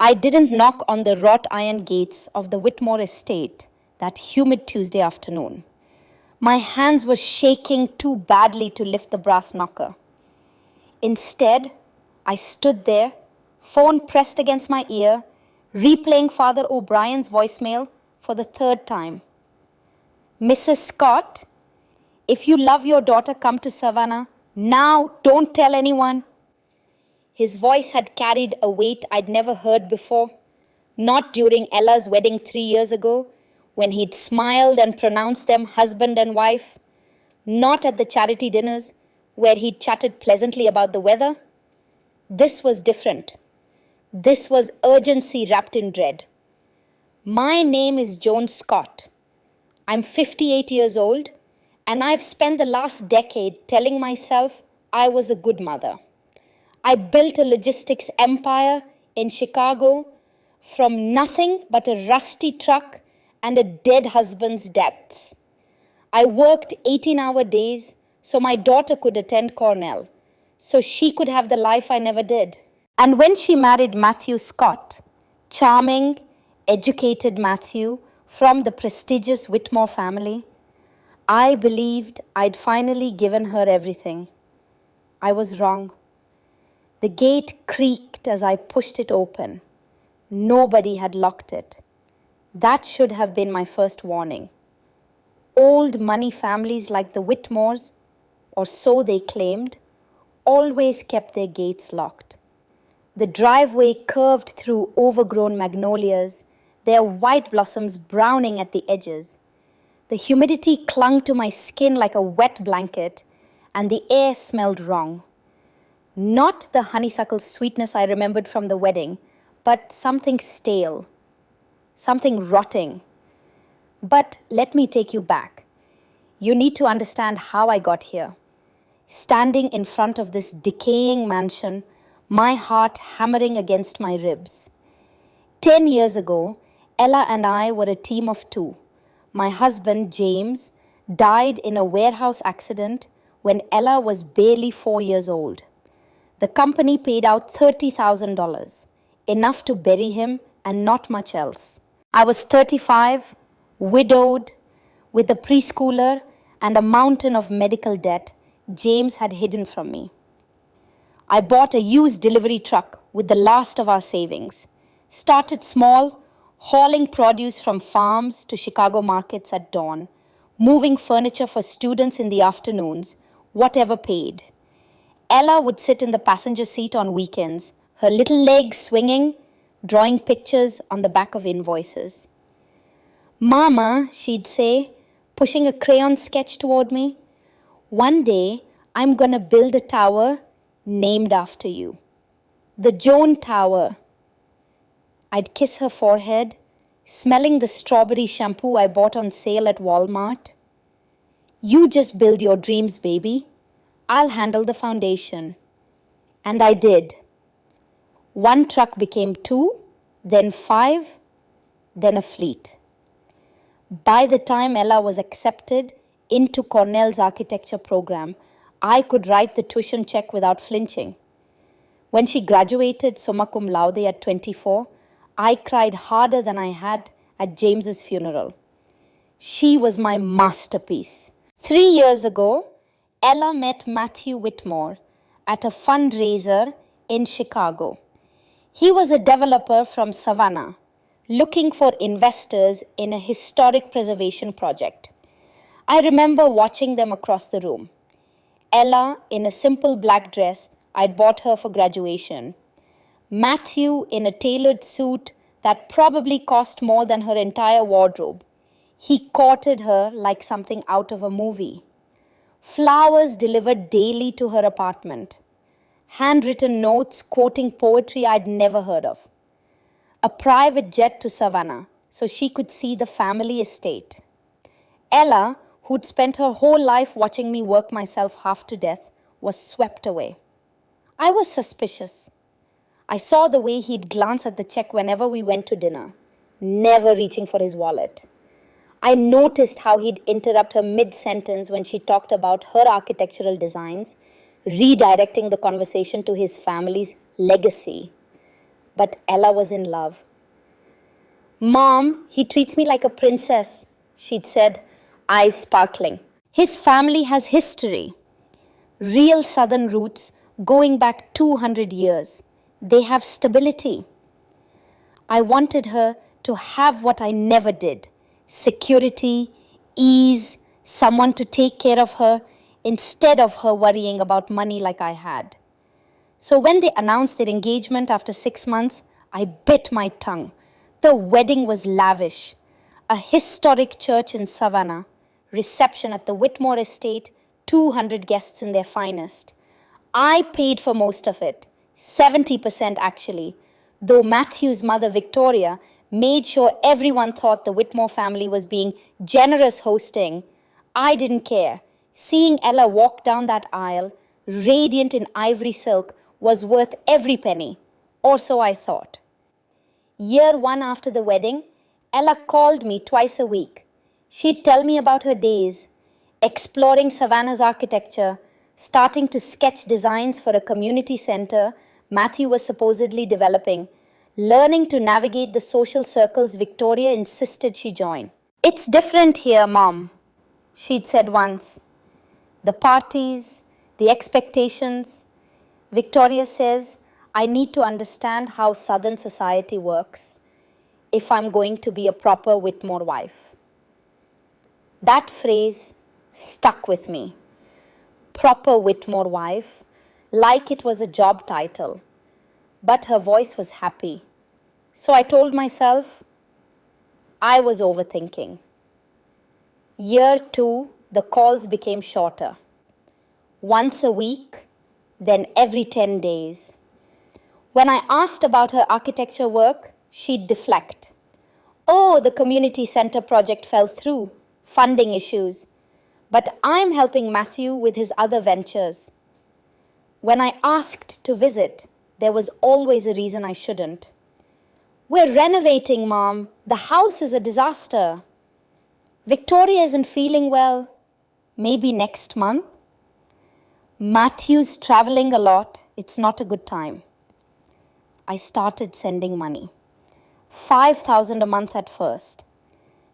I didn't knock on the wrought iron gates of the Whitmore estate that humid Tuesday afternoon. My hands were shaking too badly to lift the brass knocker. Instead, I stood there, phone pressed against my ear, replaying Father O'Brien's voicemail for the third time. Mrs. Scott, if you love your daughter, come to Savannah. Now, don't tell anyone. His voice had carried a weight I'd never heard before, not during Ella's wedding 3 years ago, when he'd smiled and pronounced them husband and wife, not at the charity dinners, where he'd chatted pleasantly about the weather. This was different. This was urgency wrapped in dread. My name is Joan Scott. I'm 58 years old, and I've spent the last decade telling myself I was a good mother. I built a logistics empire in Chicago from nothing but a rusty truck and a dead husband's debts. I worked 18-hour days so my daughter could attend Cornell, so she could have the life I never did. And when she married Matthew Scott, charming, educated Matthew from the prestigious Whitmore family, I believed I'd finally given her everything. I was wrong. The gate creaked as I pushed it open. Nobody had locked it. That should have been my first warning. Old money families like the Whitmores, or so they claimed, always kept their gates locked. The driveway curved through overgrown magnolias, their white blossoms browning at the edges. The humidity clung to my skin like a wet blanket, and the air smelled wrong. Not the honeysuckle sweetness I remembered from the wedding, but something stale, something rotting. But let me take you back. You need to understand how I got here. Standing in front of this decaying mansion, my heart hammering against my ribs. 10 years ago, Ella and I were a team of two. My husband, James, died in a warehouse accident when Ella was barely 4 years old. The company paid out $30,000, enough to bury him and not much else. I was 35, widowed, with a preschooler and a mountain of medical debt James had hidden from me. I bought a used delivery truck with the last of our savings, started small, hauling produce from farms to Chicago markets at dawn, moving furniture for students in the afternoons, whatever paid. Ella would sit in the passenger seat on weekends, her little legs swinging, drawing pictures on the back of invoices. Mama, she'd say, pushing a crayon sketch toward me, one day I'm gonna build a tower named after you. The Joan Tower. I'd kiss her forehead, smelling the strawberry shampoo I bought on sale at Walmart. You just build your dreams, baby. I'll handle the foundation. And I did. One truck became 2, then 5, then a fleet. By the time Ella was accepted into Cornell's architecture program, I could write the tuition check without flinching. When she graduated summa cum laude at 24, I cried harder than I had at James's funeral. She was my masterpiece. 3 years ago, Ella met Matthew Whitmore at a fundraiser in Chicago. He was a developer from Savannah, looking for investors in a historic preservation project. I remember watching them across the room. Ella in a simple black dress I'd bought her for graduation. Matthew in a tailored suit that probably cost more than her entire wardrobe. He courted her like something out of a movie. Flowers delivered daily to her apartment. Handwritten notes quoting poetry I'd never heard of. A private jet to Savannah so she could see the family estate. Ella, who'd spent her whole life watching me work myself half to death, was swept away. I was suspicious. I saw the way he'd glance at the check whenever we went to dinner, never reaching for his wallet. I noticed how he'd interrupt her mid-sentence when she talked about her architectural designs, redirecting the conversation to his family's legacy. but Ella was in love. "Mom, he treats me like a princess," she'd said, eyes sparkling. His family has history, real southern roots going back 200 years. They have stability. I wanted her to have what I never did: security, ease, someone to take care of her instead of her worrying about money like I had. So when they announced their engagement after 6 months, I bit my tongue. The wedding was lavish. A historic church in Savannah, reception at the Whitmore estate, 200 guests in their finest. I paid for most of it, 70% actually, though Matthew's mother Victoria made sure everyone thought the Whitmore family was being generous hosting. I didn't care. Seeing Ella walk down that aisle, radiant in ivory silk, was worth every penny, or so I thought. Year one after the wedding, Ella called me twice a week. She'd tell me about her days, exploring Savannah's architecture, starting to sketch designs for a community center Matthew was supposedly developing, learning to navigate the social circles Victoria insisted she join. "It's different here, Mom," she'd said once. "The parties, the expectations." Victoria says, "I need to understand how Southern society works if I'm going to be a proper Whitmore wife." That phrase stuck with me. Proper Whitmore wife, like it was a job title. But her voice was happy. So I told myself I was overthinking. Year two, the calls became shorter. Once a week, then every 10 days. When I asked about her architecture work, she'd deflect. "Oh, the community center project fell through, funding issues. But I'm helping Matthew with his other ventures." When I asked to visit, there was always a reason I shouldn't. "We're renovating, Mom. The house is a disaster." "Victoria isn't feeling well. Maybe next month." "Matthew's traveling a lot. It's not a good time." I started sending money. 5,000 a month at first.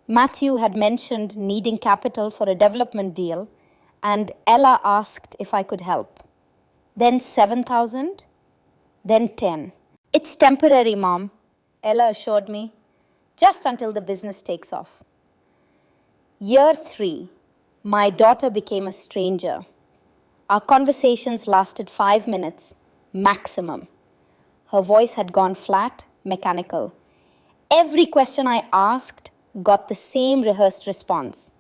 Matthew had mentioned needing capital for a development deal, and Ella asked if I could help. Then 7,000, then 10. "It's temporary, Mom," Ella assured me, "just until the business takes off." Year three, my daughter became a stranger. Our conversations lasted 5 minutes, maximum. Her voice had gone flat, mechanical. Every question I asked got the same rehearsed response.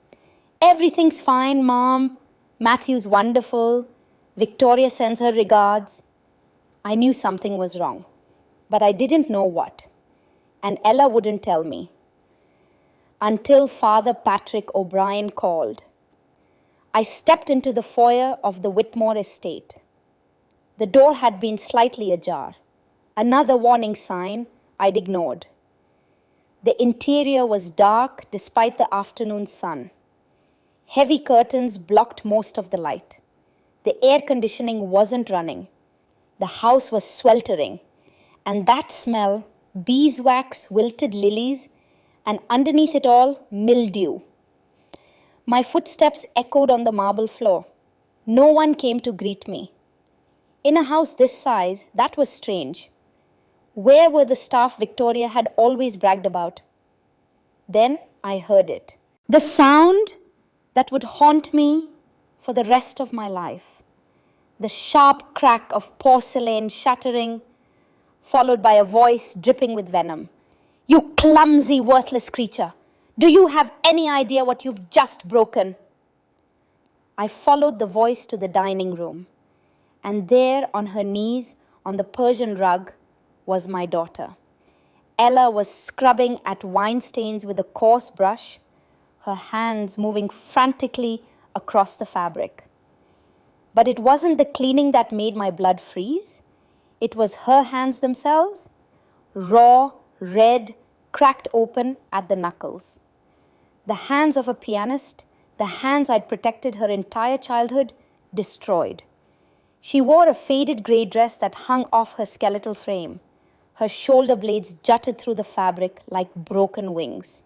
"Everything's fine, Mom. Matthew's wonderful. Victoria sends her regards." I knew something was wrong, but I didn't know what. And Ella wouldn't tell me. Until Father Patrick O'Brien called. I stepped into the foyer of the Whitmore estate. The door had been slightly ajar. Another warning sign I'd ignored. The interior was dark despite the afternoon sun. Heavy curtains blocked most of the light. The air conditioning wasn't running. The house was sweltering. And that smell, beeswax, wilted lilies, and underneath it all, mildew. My footsteps echoed on the marble floor. No one came to greet me. In a house this size, that was strange. Where were the staff Victoria had always bragged about? Then I heard it. The sound that would haunt me for the rest of my life. The sharp crack of porcelain shattering, followed by a voice dripping with venom. "You clumsy, worthless creature! Do you have any idea what you've just broken?" I followed the voice to the dining room, and there on her knees on the Persian rug was my daughter. Ella was scrubbing at wine stains with a coarse brush, her hands moving frantically across the fabric. But it wasn't the cleaning that made my blood freeze. It was her hands themselves, raw, red, cracked open at the knuckles. The hands of a pianist, the hands I'd protected her entire childhood, destroyed. She wore a faded grey dress that hung off her skeletal frame. Her shoulder blades jutted through the fabric like broken wings.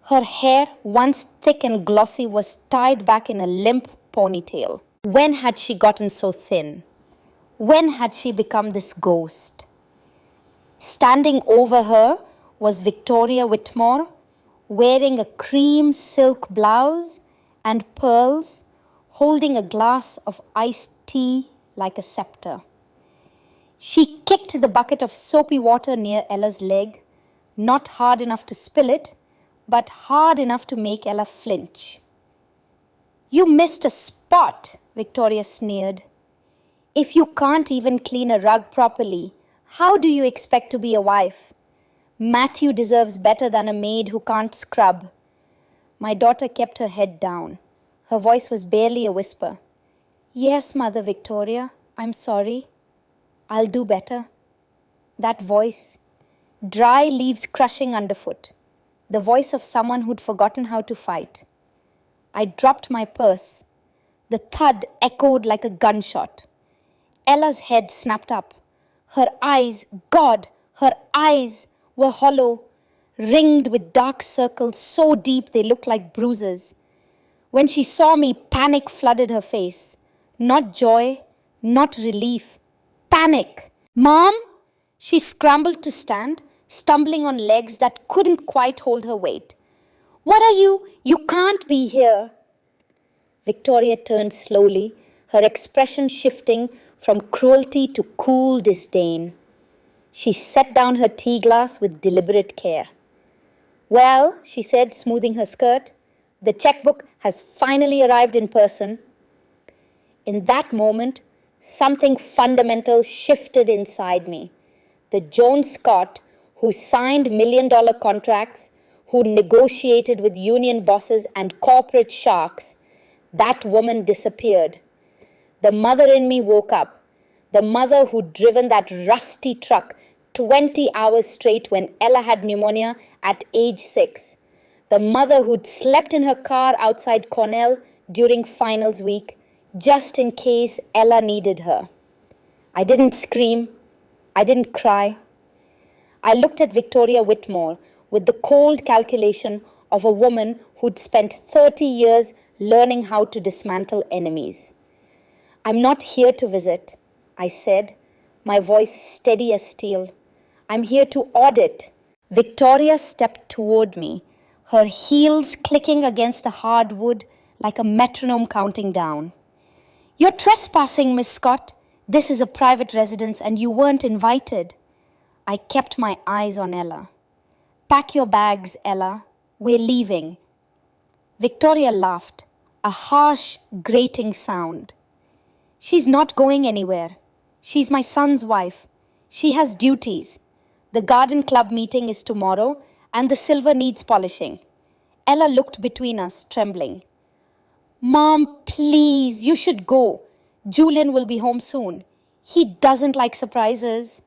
Her hair, once thick and glossy, was tied back in a limp ponytail. When had she gotten so thin? When had she become this ghost? Standing over her was Victoria Whitmore, wearing a cream silk blouse and pearls, holding a glass of iced tea like a scepter. She kicked the bucket of soapy water near Ella's leg, not hard enough to spill it, but hard enough to make Ella flinch. "You missed a spot," Victoria sneered. "If you can't even clean a rug properly, how do you expect to be a wife? Matthew deserves better than a maid who can't scrub." My daughter kept her head down. Her voice was barely a whisper. "Yes, Mother Victoria, I'm sorry. I'll do better." That voice, dry leaves crushing underfoot, the voice of someone who'd forgotten how to fight. I dropped my purse. The thud echoed like a gunshot. Ella's head snapped up. Her eyes, God, her eyes were hollow, ringed with dark circles so deep they looked like bruises. When she saw me, panic flooded her face. Not joy, not relief. Panic. "Mom!" She scrambled to stand, stumbling on legs that couldn't quite hold her weight. "What are you? You can't be here." Victoria turned slowly, her expression shifting from cruelty to cool disdain. She set down her tea glass with deliberate care. "Well," she said, smoothing her skirt, "the checkbook has finally arrived in person." In that moment, something fundamental shifted inside me. The Joan Scott who signed million-dollar contracts, who negotiated with union bosses and corporate sharks, that woman disappeared. The mother in me woke up. The mother who'd driven that rusty truck 20 hours straight when Ella had pneumonia at age 6. The mother who'd slept in her car outside Cornell during finals week, just in case Ella needed her. I didn't scream. I didn't cry. I looked at Victoria Whitmore with the cold calculation of a woman who'd spent 30 years learning how to dismantle enemies. "I'm not here to visit," I said, my voice steady as steel. "I'm here to audit." Victoria stepped toward me, her heels clicking against the hardwood like a metronome counting down. "You're trespassing, Miss Scott. This is a private residence and you weren't invited." I kept my eyes on Ella. "Pack your bags, Ella. We're leaving." Victoria laughed, a harsh, grating sound. "She's not going anywhere. She's my son's wife. She has duties. The garden club meeting is tomorrow and the silver needs polishing." Ella looked between us, trembling. "Mom, please, you should go. Julian will be home soon. He doesn't like surprises."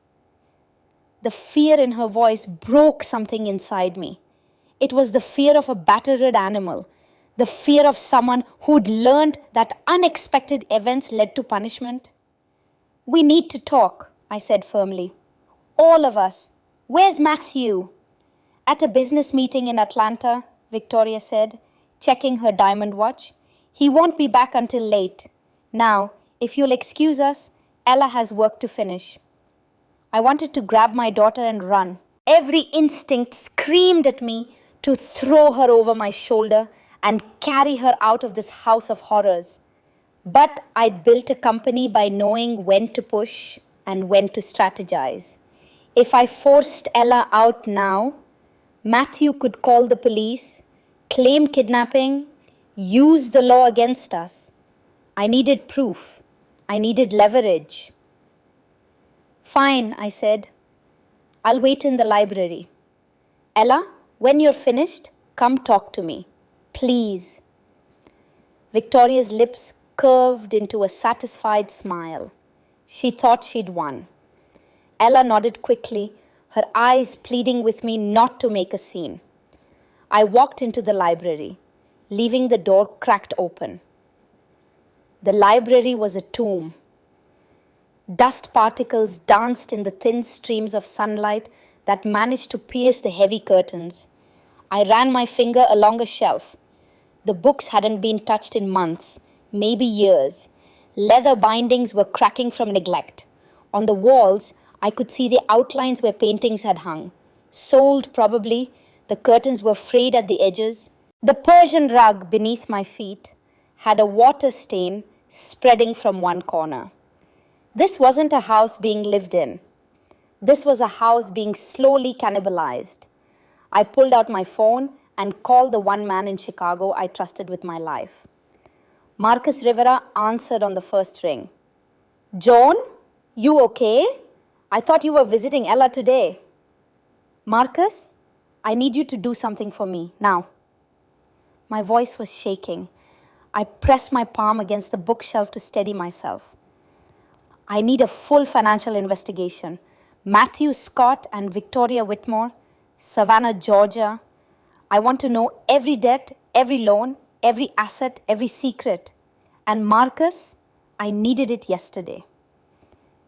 The fear in her voice broke something inside me. It was the fear of a battered animal, the fear of someone who'd learned that unexpected events led to punishment. "We need to talk," I said firmly. "All of us. Where's Matthew?" "At a business meeting in Atlanta," Victoria said, checking her diamond watch. "He won't be back until late. Now, if you'll excuse us, Ella has work to finish." I wanted to grab my daughter and run. Every instinct screamed at me to throw her over my shoulder and carry her out of this house of horrors. But I'd built a company by knowing when to push and when to strategize. If I forced Ella out now, Matthew could call the police, claim kidnapping, use the law against us. I needed proof. I needed leverage. "Fine," I said. "I'll wait in the library. Ella, when you're finished, come talk to me. Please." Victoria's lips curved into a satisfied smile. She thought she'd won. Ella nodded quickly, her eyes pleading with me not to make a scene. I walked into the library, leaving the door cracked open. The library was a tomb. Dust particles danced in the thin streams of sunlight that managed to pierce the heavy curtains. I ran my finger along a shelf. The books hadn't been touched in months, maybe years. Leather bindings were cracking from neglect. On the walls, I could see the outlines where paintings had hung. Soiled, probably. The curtains were frayed at the edges. The Persian rug beneath my feet had a water stain spreading from one corner. This wasn't a house being lived in. This was a house being slowly cannibalized. I pulled out my phone and called the one man in Chicago I trusted with my life. Marcus Rivera answered on the first ring. "Joan, you okay? I thought you were visiting Ella today." "Marcus, I need you to do something for me, now." My voice was shaking. I pressed my palm against the bookshelf to steady myself. "I need a full financial investigation. Matthew Scott and Victoria Whitmore, Savannah, Georgia. I want to know every debt, every loan, every asset, every secret. And Marcus, I needed it yesterday."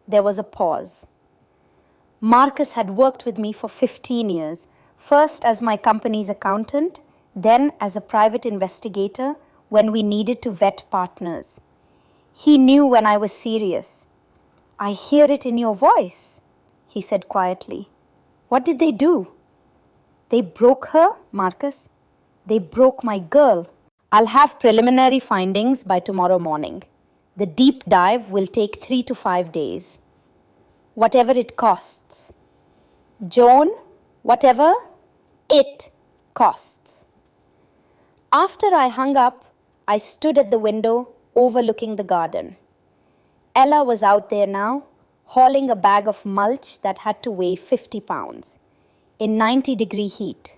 There was a pause. Marcus had worked with me for 15 years, first as my company's accountant, then as a private investigator when we needed to vet partners. He knew when I was serious. "I hear it in your voice," he said quietly. "What did they do?" "They broke her, Marcus. They broke my girl. I'll have preliminary findings by tomorrow morning. The deep dive will take 3 to 5 days. Whatever it costs. Joan, whatever it costs." After I hung up, I stood at the window overlooking the garden. Ella was out there now, hauling a bag of mulch that had to weigh 50 pounds in 90-degree heat.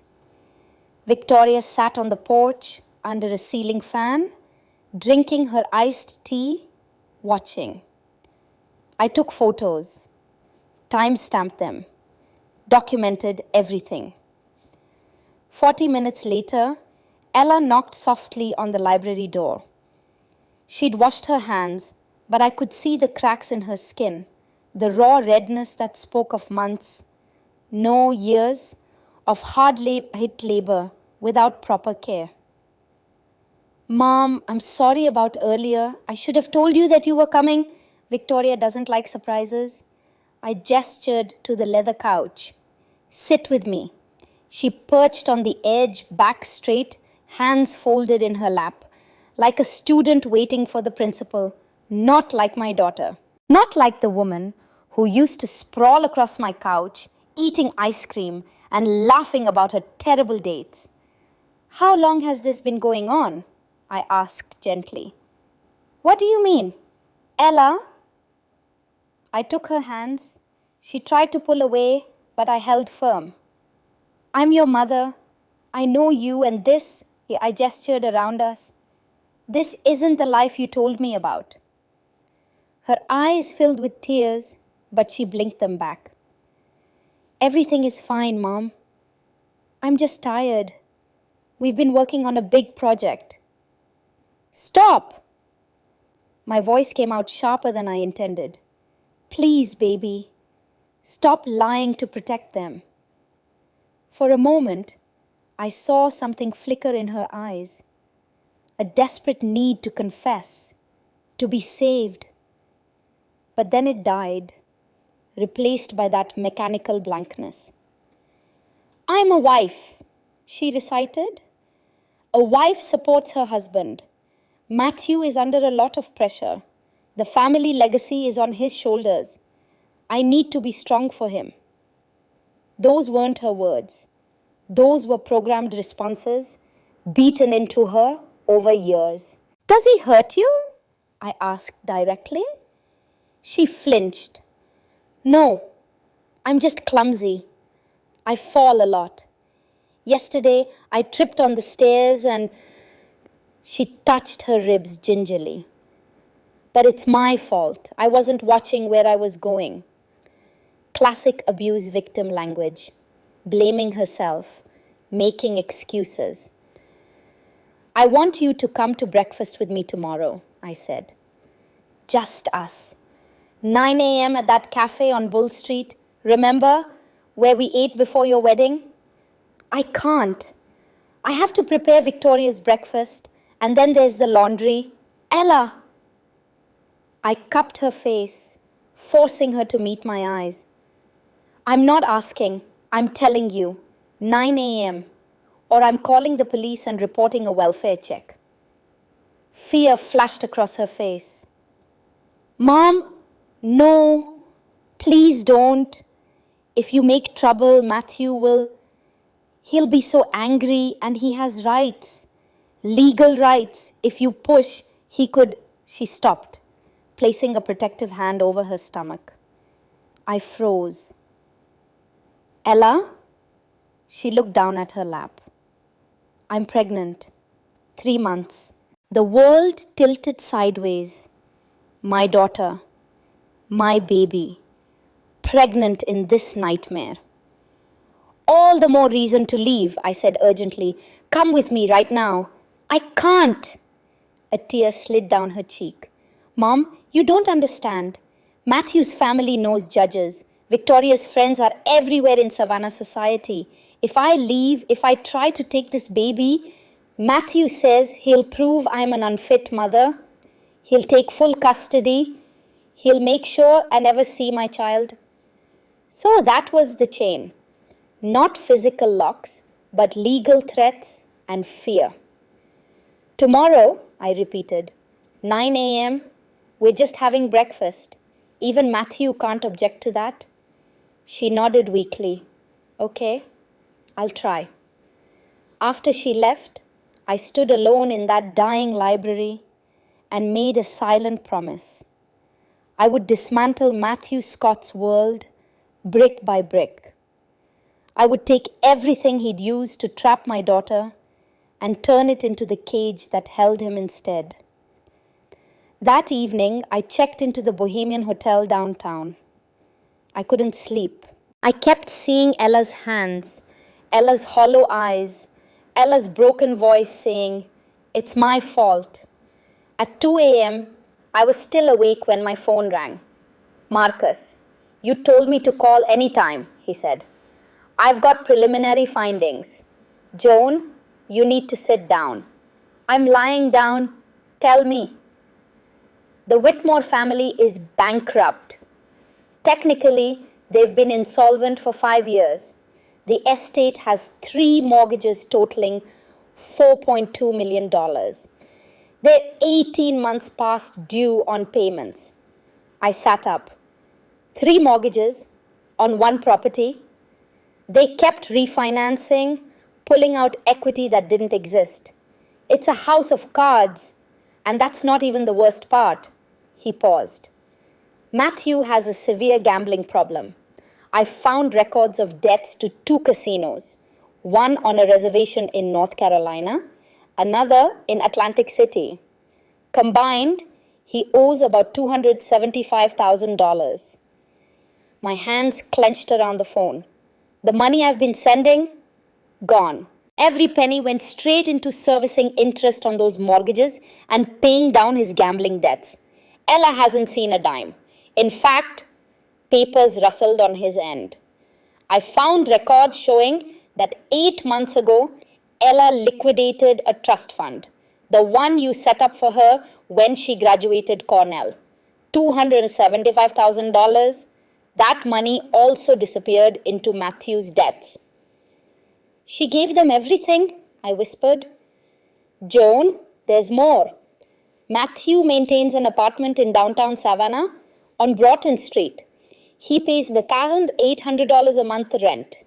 Victoria sat on the porch under a ceiling fan, drinking her iced tea, watching. I took photos, time-stamped them, documented everything. 40 minutes later, Ella knocked softly on the library door. She'd washed her hands, but I could see the cracks in her skin, the raw redness that spoke of months, no years, of hard-hit labor without proper care. "Mom, I'm sorry about earlier. I should have told you that you were coming. Victoria doesn't like surprises." I gestured to the leather couch. "Sit with me." She perched on the edge, back straight, hands folded in her lap, like a student waiting for the principal, not like my daughter. Not like the woman who used to sprawl across my couch, eating ice cream and laughing about her terrible dates. "How long has this been going on?" I asked gently. "What do you mean? Ella?" I took her hands. She tried to pull away, but I held firm. "I'm your mother. I know you, and this," I gestured around us, "this isn't the life you told me about." Her eyes filled with tears, but she blinked them back. "Everything is fine, Mom. I'm just tired. We've been working on a big project." "Stop!" My voice came out sharper than I intended. "Please, baby, stop lying to protect them." For a moment, I saw something flicker in her eyes, a desperate need to confess, to be saved. But then it died, replaced by that mechanical blankness. "I'm a wife," she recited. "A wife supports her husband. Matthew is under a lot of pressure. The family legacy is on his shoulders. I need to be strong for him." Those weren't her words. Those were programmed responses, beaten into her over years. "Does he hurt you?" I asked directly. She flinched. "No, I'm just clumsy. I fall a lot. Yesterday, I tripped on the stairs and..." She touched her ribs gingerly. "But it's my fault. I wasn't watching where I was going." Classic abuse victim language. Blaming herself. Making excuses. "I want you to come to breakfast with me tomorrow," I said. "Just us. 9 a.m. at that cafe on Bull Street. Remember, where we ate before your wedding? I can't. I have to prepare Victoria's breakfast, and then there's the laundry. Ella! I cupped her face, forcing her to meet my eyes. I'm not asking, I'm telling you. 9 a.m. or I'm calling the police and reporting a welfare check. Fear flashed across her face. Mom, no, please don't. If you make trouble, Matthew will. He'll be so angry, and he has rights. Legal rights. If you push, he could. She stopped, placing a protective hand over her stomach. I froze. Ella? She looked down at her lap. I'm pregnant. 3 months. The world tilted sideways. My daughter. My baby. Pregnant in this nightmare. All the more reason to leave, I said urgently. Come with me right now. I can't. A tear slid down her cheek. Mom, you don't understand. Matthew's family knows judges. Victoria's friends are everywhere in Savannah society. If I leave, if I try to take this baby, Matthew says he'll prove I'm an unfit mother. He'll take full custody. He'll make sure I never see my child. So that was the chain. Not physical locks, but legal threats and fear. Tomorrow, I repeated, 9 a.m., we're just having breakfast. Even Matthew can't object to that. She nodded weakly. Okay, I'll try. After she left, I stood alone in that dying library and made a silent promise. I would dismantle Matthew Scott's world brick by brick. I would take everything he'd used to trap my daughter and turn it into the cage that held him instead. That evening, I checked into the Bohemian Hotel downtown. I couldn't sleep. I kept seeing Ella's hands, Ella's hollow eyes, Ella's broken voice saying, "It's my fault." At 2 a.m., I was still awake when my phone rang. "Marcus, you told me to call anytime," he said. "I've got preliminary findings. Joan, you need to sit down." "I'm lying down. Tell me." The Whitmore family is bankrupt. Technically, they've been insolvent for 5 years. The estate has 3 mortgages totaling $4.2 million. They're 18 months past due on payments. I sat up. 3 mortgages on 1 property. They kept refinancing, pulling out equity that didn't exist. It's a house of cards, and that's not even the worst part. He paused. Matthew has a severe gambling problem. I found records of debts to 2 casinos, one on a reservation in North Carolina, another in Atlantic City. Combined, he owes about $275,000. My hands clenched around the phone. The money I've been sending? Gone. Every penny went straight into servicing interest on those mortgages and paying down his gambling debts. Ella hasn't seen a dime. In fact, papers rustled on his end. I found records showing that 8 months ago, Ella liquidated a trust fund, the one you set up for her when she graduated Cornell. $275,000. That money also disappeared into Matthew's debts. "She gave them everything," I whispered. "Joan, there's more. Matthew maintains an apartment in downtown Savannah on Broughton Street. He pays $1,800 a month rent.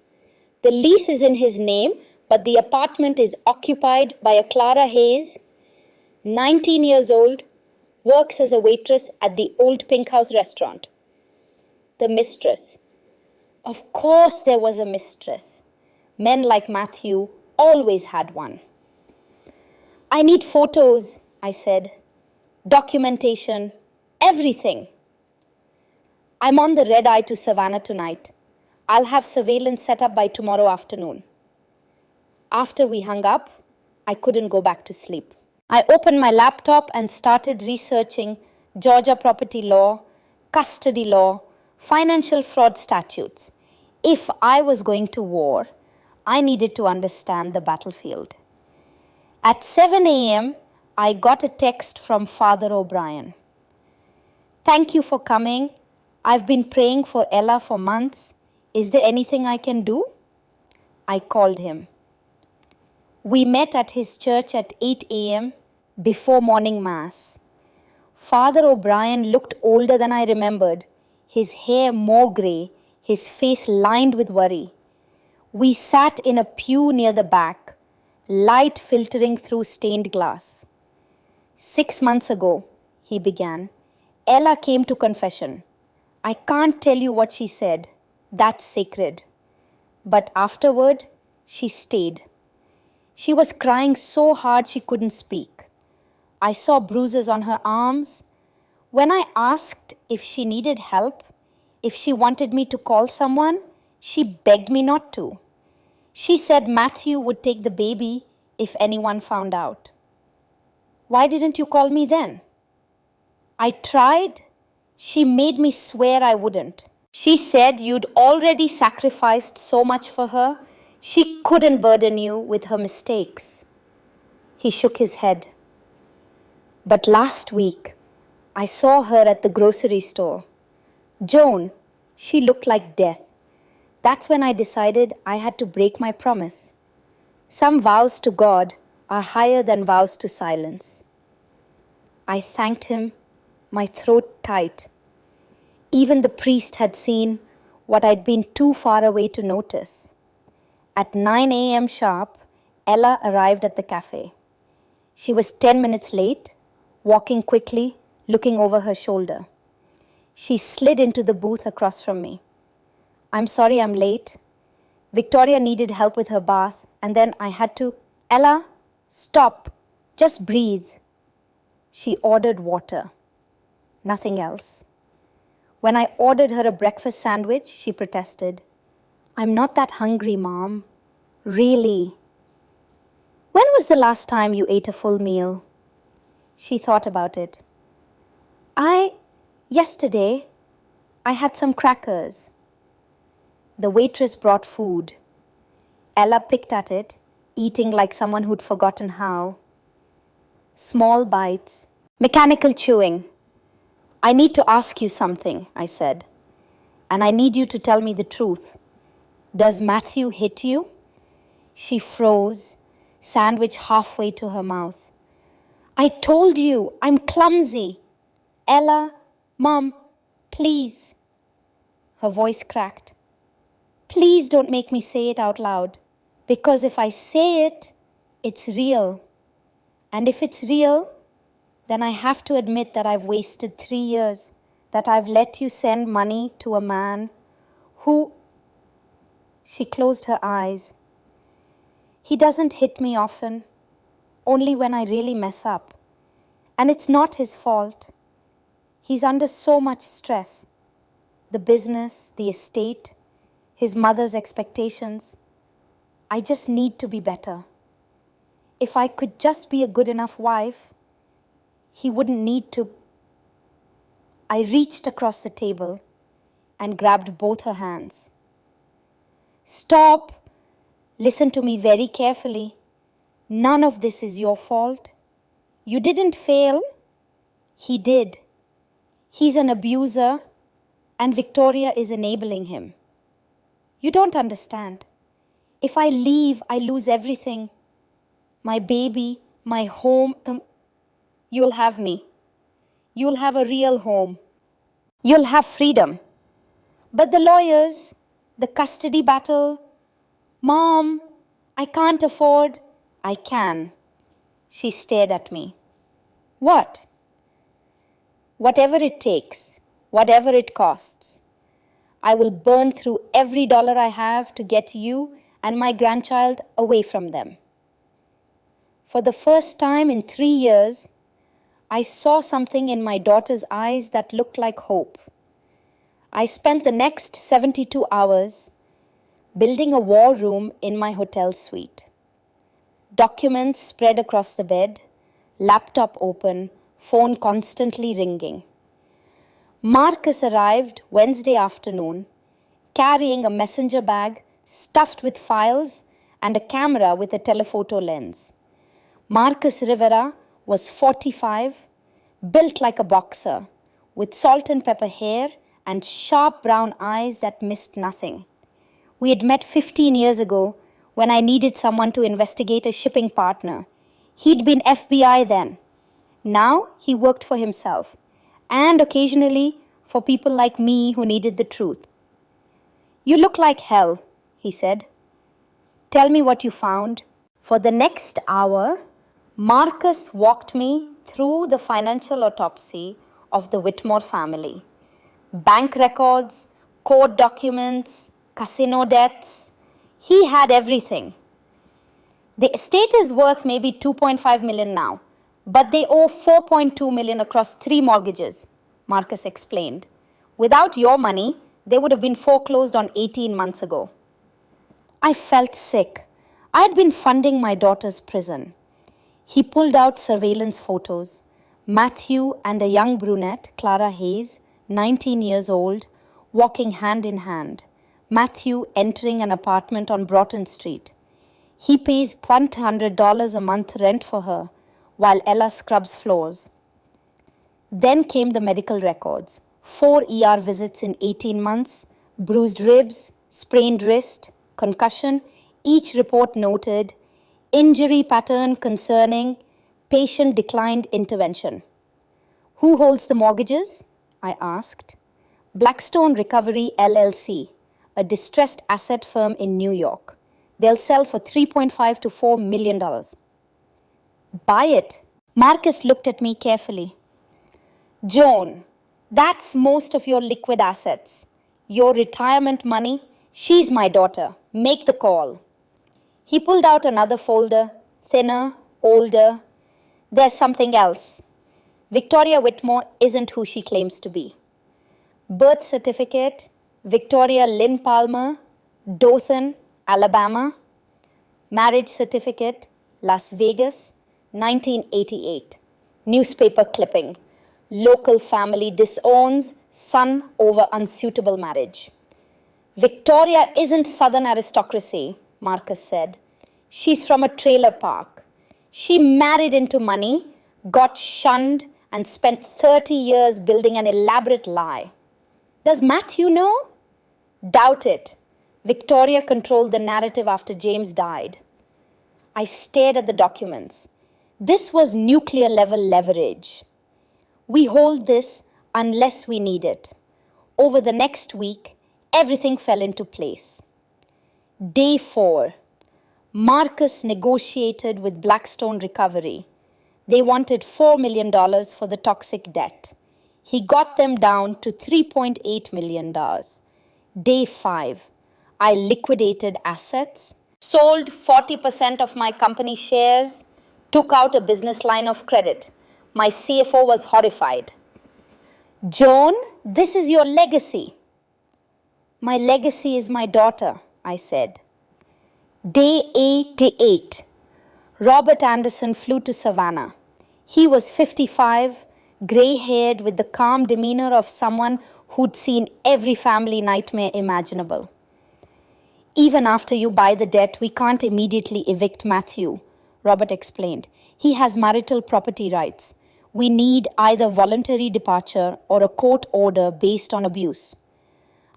The lease is in his name, but the apartment is occupied by a Clara Hayes, 19 years old, works as a waitress at the Old Pink House restaurant." The mistress. Of course there was a mistress. Men like Matthew always had one. "I need photos," I said. "Documentation. Everything." "I'm on the red eye to Savannah tonight. I'll have surveillance set up by tomorrow afternoon." After we hung up, I couldn't go back to sleep. I opened my laptop and started researching Georgia property law, custody law, financial fraud statutes. If I was going to war, I needed to understand the battlefield. At 7 a.m., I got a text from Father O'Brien. Thank you for coming. I've been praying for Ella for months. Is there anything I can do? I called him. We met at his church at 8 a.m. before morning mass. Father O'Brien looked older than I remembered, his hair more grey, his face lined with worry. We sat in a pew near the back, light filtering through stained glass. 6 months ago, he began, Ella came to confession. I can't tell you what she said. That's sacred. But afterward, she stayed. She was crying so hard she couldn't speak. I saw bruises on her arms. When I asked if she needed help, if she wanted me to call someone, she begged me not to. She said Matthew would take the baby if anyone found out. Why didn't you call me then? I tried. She made me swear I wouldn't. She said you'd already sacrificed so much for her, she couldn't burden you with her mistakes. He shook his head. But last week, I saw her at the grocery store. Joan, she looked like death. That's when I decided I had to break my promise. Some vows to God are higher than vows to silence. I thanked him, my throat tight. Even the priest had seen what I'd been too far away to notice. At 9 a.m. sharp, Ella arrived at the cafe. She was 10 minutes late, walking quickly, looking over her shoulder. She slid into the booth across from me. I'm sorry I'm late. Victoria needed help with her bath, and then I had to... Ella, stop. Just breathe. She ordered water. Nothing else. When I ordered her a breakfast sandwich, she protested. I'm not that hungry, Mom. Really. When was the last time you ate a full meal? She thought about it. Yesterday, I had some crackers. The waitress brought food. Ella picked at it, eating like someone who'd forgotten how. Small bites, mechanical chewing. I need to ask you something, I said. And I need you to tell me the truth. Does Matthew hit you? She froze, sandwich halfway to her mouth. I told you, I'm clumsy. Ella, Mom, please. Her voice cracked. Please don't make me say it out loud. Because if I say it, it's real. And if it's real, then I have to admit that I've wasted 3 years, that I've let you send money to a man who... She closed her eyes. He doesn't hit me often, only when I really mess up. And it's not his fault. He's under so much stress. The business, the estate, his mother's expectations. I just need to be better. If I could just be a good enough wife, he wouldn't need to. I reached across the table and grabbed both her hands. Stop. Listen to me very carefully. None of this is your fault. You didn't fail. He did. He's an abuser, and Victoria is enabling him. You don't understand. If I leave, I lose everything. My baby, my home. You'll have me. You'll have a real home. You'll have freedom. But the lawyers, the custody battle, Mom, I can't afford. I can. She stared at me. What? Whatever it takes, whatever it costs. I will burn through every dollar I have to get you and my grandchild away from them. For the first time in 3 years, I saw something in my daughter's eyes that looked like hope. I spent the next 72 hours building a war room in my hotel suite. Documents spread across the bed, laptop open, phone constantly ringing. Marcus arrived Wednesday afternoon, carrying a messenger bag stuffed with files and a camera with a telephoto lens. Marcus Rivera was 45, built like a boxer, with salt and pepper hair and sharp brown eyes that missed nothing. We had met 15 years ago when I needed someone to investigate a shipping partner. He'd been FBI then. Now he worked for himself, and occasionally for people like me who needed the truth. "You look like hell," he said. "Tell me what you found." For the next hour, Marcus walked me through the financial autopsy of the Whitmore family. Bank records, court documents, casino debts. He had everything. The estate is worth maybe 2.5 million now, but they owe 4.2 million across 3 mortgages, Marcus explained. Without your money, they would have been foreclosed on 18 months ago. I felt sick. I had been funding my daughter's prison. He pulled out surveillance photos. Matthew and a young brunette, Clara Hayes, 19 years old, walking hand in hand. Matthew entering an apartment on Broughton Street. He pays $100 a month rent for her, while Ella scrubs floors. Then came the medical records. 4 ER visits in 18 months, bruised ribs, sprained wrist, concussion. Each report noted injury pattern concerning patient declined intervention. "Who holds the mortgages?" I asked. "Blackstone Recovery LLC, a distressed asset firm in New York. They'll sell for $3.5 to $4 million. Buy it." Marcus looked at me carefully. "Joan, that's most of your liquid assets. Your retirement money, she's my daughter. Make the call." He pulled out another folder, thinner, older. "There's something else. Victoria Whitmore isn't who she claims to be. Birth certificate, Victoria Lynn Palmer, Dothan, Alabama. Marriage certificate, Las Vegas, 1988. Newspaper clipping. Local family disowns son over unsuitable marriage." "Victoria isn't Southern aristocracy," Marcus said. "She's from a trailer park. She married into money, got shunned, and spent 30 years building an elaborate lie. Does Matthew know? Doubt it. Victoria controlled the narrative after James died." I stared at the documents. This was nuclear level leverage. "We hold this unless we need it." Over the next week, everything fell into place. Day 4. Marcus negotiated with Blackstone Recovery. They wanted $4 million for the toxic debt. He got them down to $3.8 million. Day 5. I liquidated assets, sold 40% of my company shares, took out a business line of credit. My CFO was horrified. "Joan, this is your legacy." "My legacy is my daughter," I said. Day 88. Robert Anderson flew to Savannah. He was 55, gray-haired, with the calm demeanor of someone who'd seen every family nightmare imaginable. "Even after you buy the debt, we can't immediately evict Matthew," Robert explained. "He has marital property rights. We need either voluntary departure or a court order based on abuse.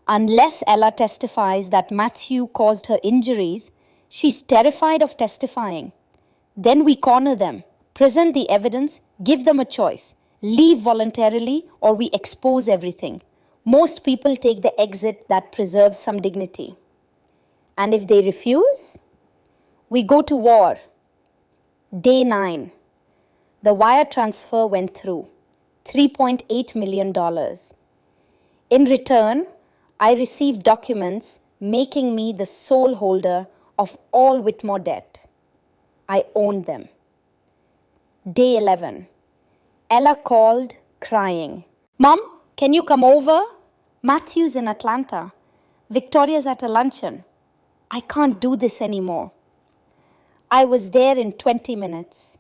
Unless Ella testifies that Matthew caused her injuries, she's terrified of testifying. Then we corner them, present the evidence, give them a choice. Leave voluntarily or we expose everything. Most people take the exit that preserves some dignity. And if they refuse, we go to war." Day 9. The wire transfer went through, $3.8 million. In return, I received documents making me the sole holder of all Whitmore debt. I owned them. Day 11. Ella called, crying. "Mom, can you come over? Matthew's in Atlanta. Victoria's at a luncheon. I can't do this anymore." I was there in 20 minutes.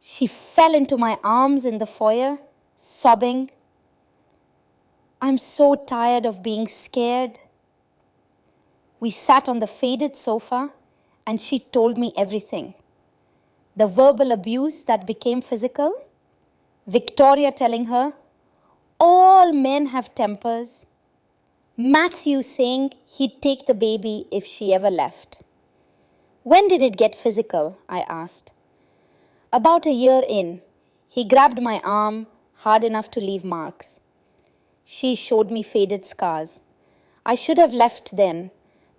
She fell into my arms in the foyer, sobbing. I'm so tired of being scared. We sat on the faded sofa and she told me everything. The verbal abuse that became physical, Victoria telling her, all men have tempers, Matthew saying he'd take the baby if she ever left. When did it get physical? I asked. About a year in, he grabbed my arm hard enough to leave marks. She showed me faded scars. I should have left then,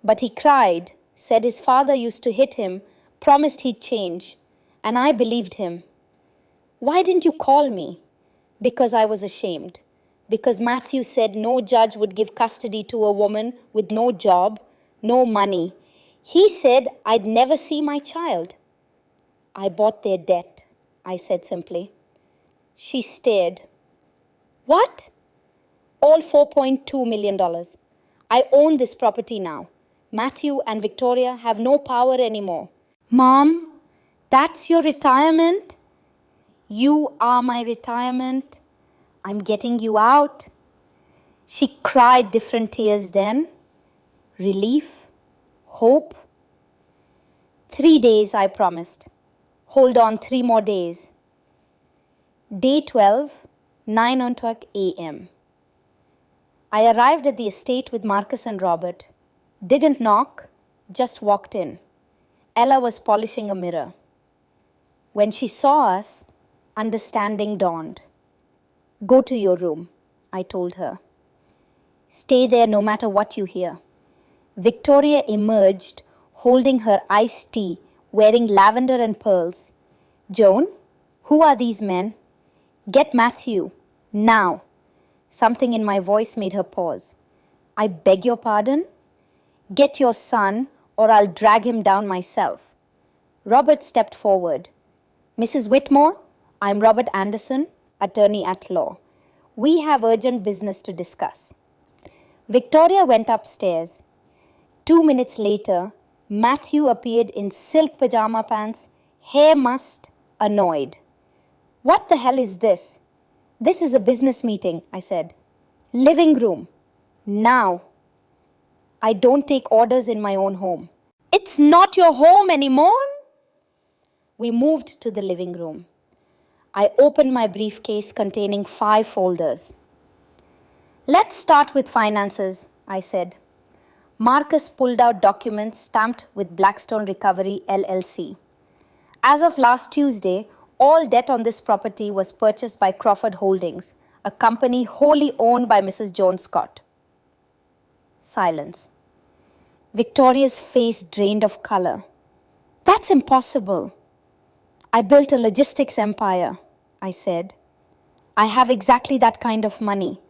but he cried, said his father used to hit him, promised he'd change, and I believed him. Why didn't you call me? Because I was ashamed. Because Matthew said no judge would give custody to a woman with no job, no money. He said I'd never see my child. I bought their debt, I said simply. She stared. What? All $4.2 million. I own this property now. Matthew and Victoria have no power anymore. Mom, that's your retirement? You are my retirement. I'm getting you out. She cried different tears then. Relief, hope. 3 days, I promised. Hold on 3 more days. Day 12, 9:00 a.m. I arrived at the estate with Marcus and Robert. Didn't knock, just walked in. Ella was polishing a mirror. When she saw us, understanding dawned. Go to your room, I told her. Stay there no matter what you hear. Victoria emerged, holding her iced tea, wearing lavender and pearls. Joan, who are these men? Get Matthew, now. Something in my voice made her pause. I beg your pardon? Get your son, or I'll drag him down myself. Robert stepped forward. Mrs. Whitmore, I'm Robert Anderson, attorney at law. We have urgent business to discuss. Victoria went upstairs. 2 minutes later, Matthew appeared in silk pajama pants, hair mussed, annoyed. What the hell is this? This is a business meeting, I said. Living room. Now. I don't take orders in my own home. It's not your home anymore. We moved to the living room. I opened my briefcase containing 5 folders. Let's start with finances, I said. Marcus pulled out documents stamped with Blackstone Recovery LLC. As of last Tuesday, all debt on this property was purchased by Crawford Holdings, a company wholly owned by Mrs. Joan Scott. Silence. Victoria's face drained of color. That's impossible. I built a logistics empire, I said. I have exactly that kind of money.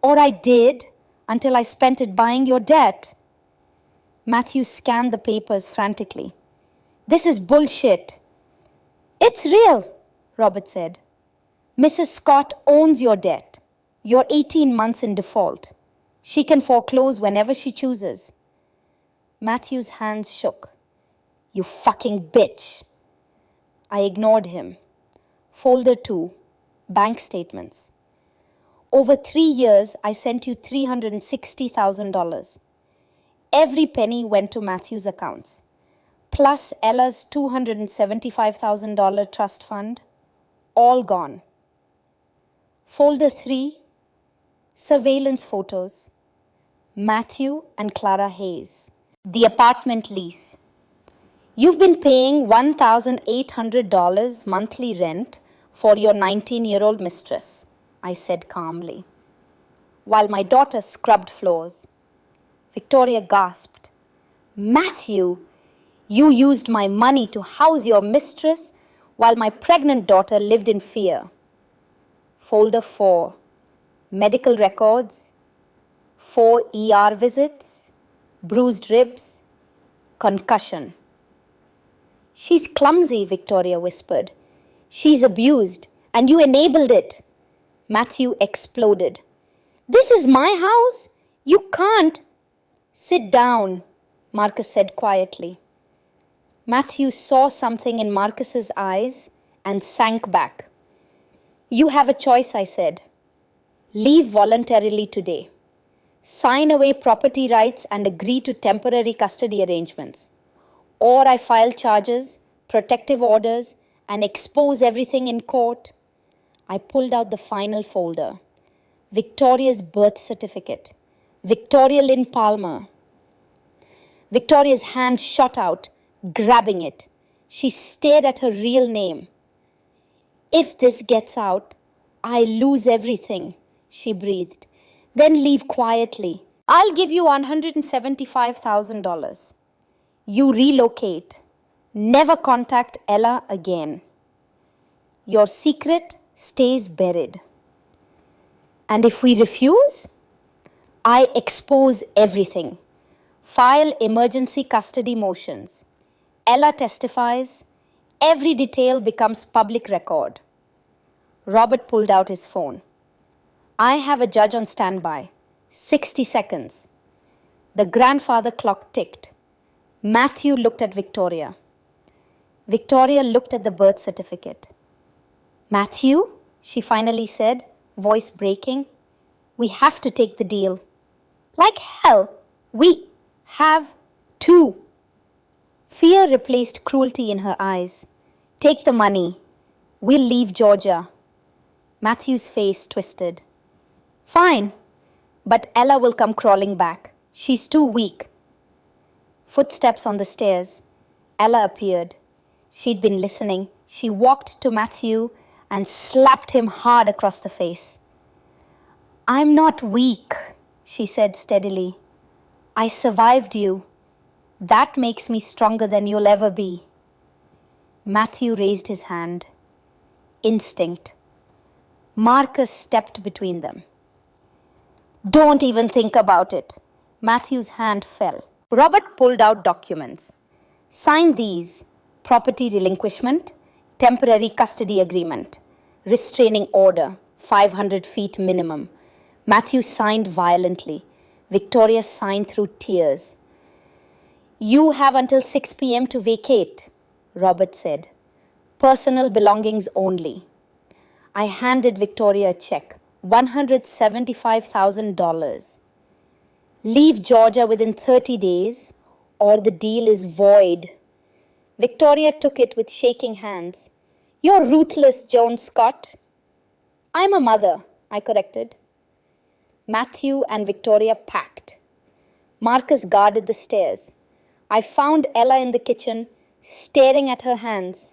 Or I did, until I spent it buying your debt. Matthew scanned the papers frantically. This is bullshit. It's real, Robert said. Mrs. Scott owns your debt. You're 18 months in default. She can foreclose whenever she chooses. Matthew's hands shook. You fucking bitch. I ignored him. Folder 2. Bank statements. Over 3 years, I sent you $360,000. Every penny went to Matthew's accounts, plus Ella's $275,000 trust fund, all gone. Folder 3. Surveillance photos. Matthew and Clara Hayes. The apartment lease. You've been paying $1,800 monthly rent for your 19-year-old mistress, I said calmly, while my daughter scrubbed floors. Victoria gasped. Matthew, you used my money to house your mistress while my pregnant daughter lived in fear. Folder 4. Medical records. 4 ER visits. Bruised ribs. Concussion. She's clumsy, Victoria whispered. She's abused, and you enabled it. Matthew exploded. This is my house. You can't. Sit down, Marcus said quietly. Matthew saw something in Marcus's eyes and sank back. You have a choice, I said. Leave voluntarily today. Sign away property rights and agree to temporary custody arrangements. Or I file charges, protective orders, and expose everything in court. I pulled out the final folder. Victoria's birth certificate. Victoria Lynn Palmer. Victoria's hand shot out, grabbing it. She stared at her real name. If this gets out, I lose everything, she breathed. Then leave quietly. I'll give you $175,000. You relocate. Never contact Ella again. Your secret stays buried. And if we refuse, I expose everything. File emergency custody motions. Ella testifies. Every detail becomes public record. Robert pulled out his phone. I have a judge on standby. 60 seconds. The grandfather clock ticked. Matthew looked at Victoria. Victoria looked at the birth certificate. Matthew, she finally said, voice breaking, we have to take the deal. Like hell, we have to. Fear replaced cruelty in her eyes. Take the money. We'll leave Georgia. Matthew's face twisted. Fine, but Ella will come crawling back. She's too weak. Footsteps on the stairs. Ella appeared. She'd been listening. She walked to Matthew and slapped him hard across the face. I'm not weak, she said steadily. I survived you. That makes me stronger than you'll ever be. Matthew raised his hand. Instinct. Marcus stepped between them. Don't even think about it. Matthew's hand fell. Robert pulled out documents. Sign these. Property relinquishment, temporary custody agreement, restraining order, 500 feet minimum. Matthew signed violently. Victoria signed through tears. You have until 6 p.m. to vacate, Robert said. Personal belongings only. I handed Victoria a check, $175,000. Leave Georgia within 30 days or the deal is void. Victoria took it with shaking hands. You're ruthless, Joan Scott. I'm a mother, I corrected. Matthew and Victoria packed. Marcus guarded the stairs. I found Ella in the kitchen, staring at her hands.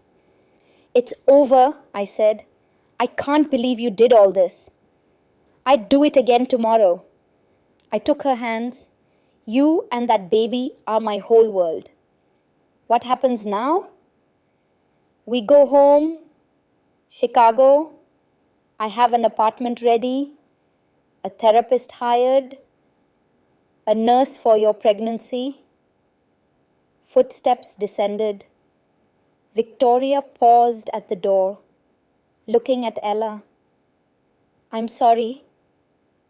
It's over, I said. I can't believe you did all this. I'd do it again tomorrow. I took her hands. You and that baby are my whole world. What happens now? We go home, Chicago. I have an apartment ready, a therapist hired, a nurse for your pregnancy. Footsteps descended. Victoria paused at the door, looking at Ella. I'm sorry,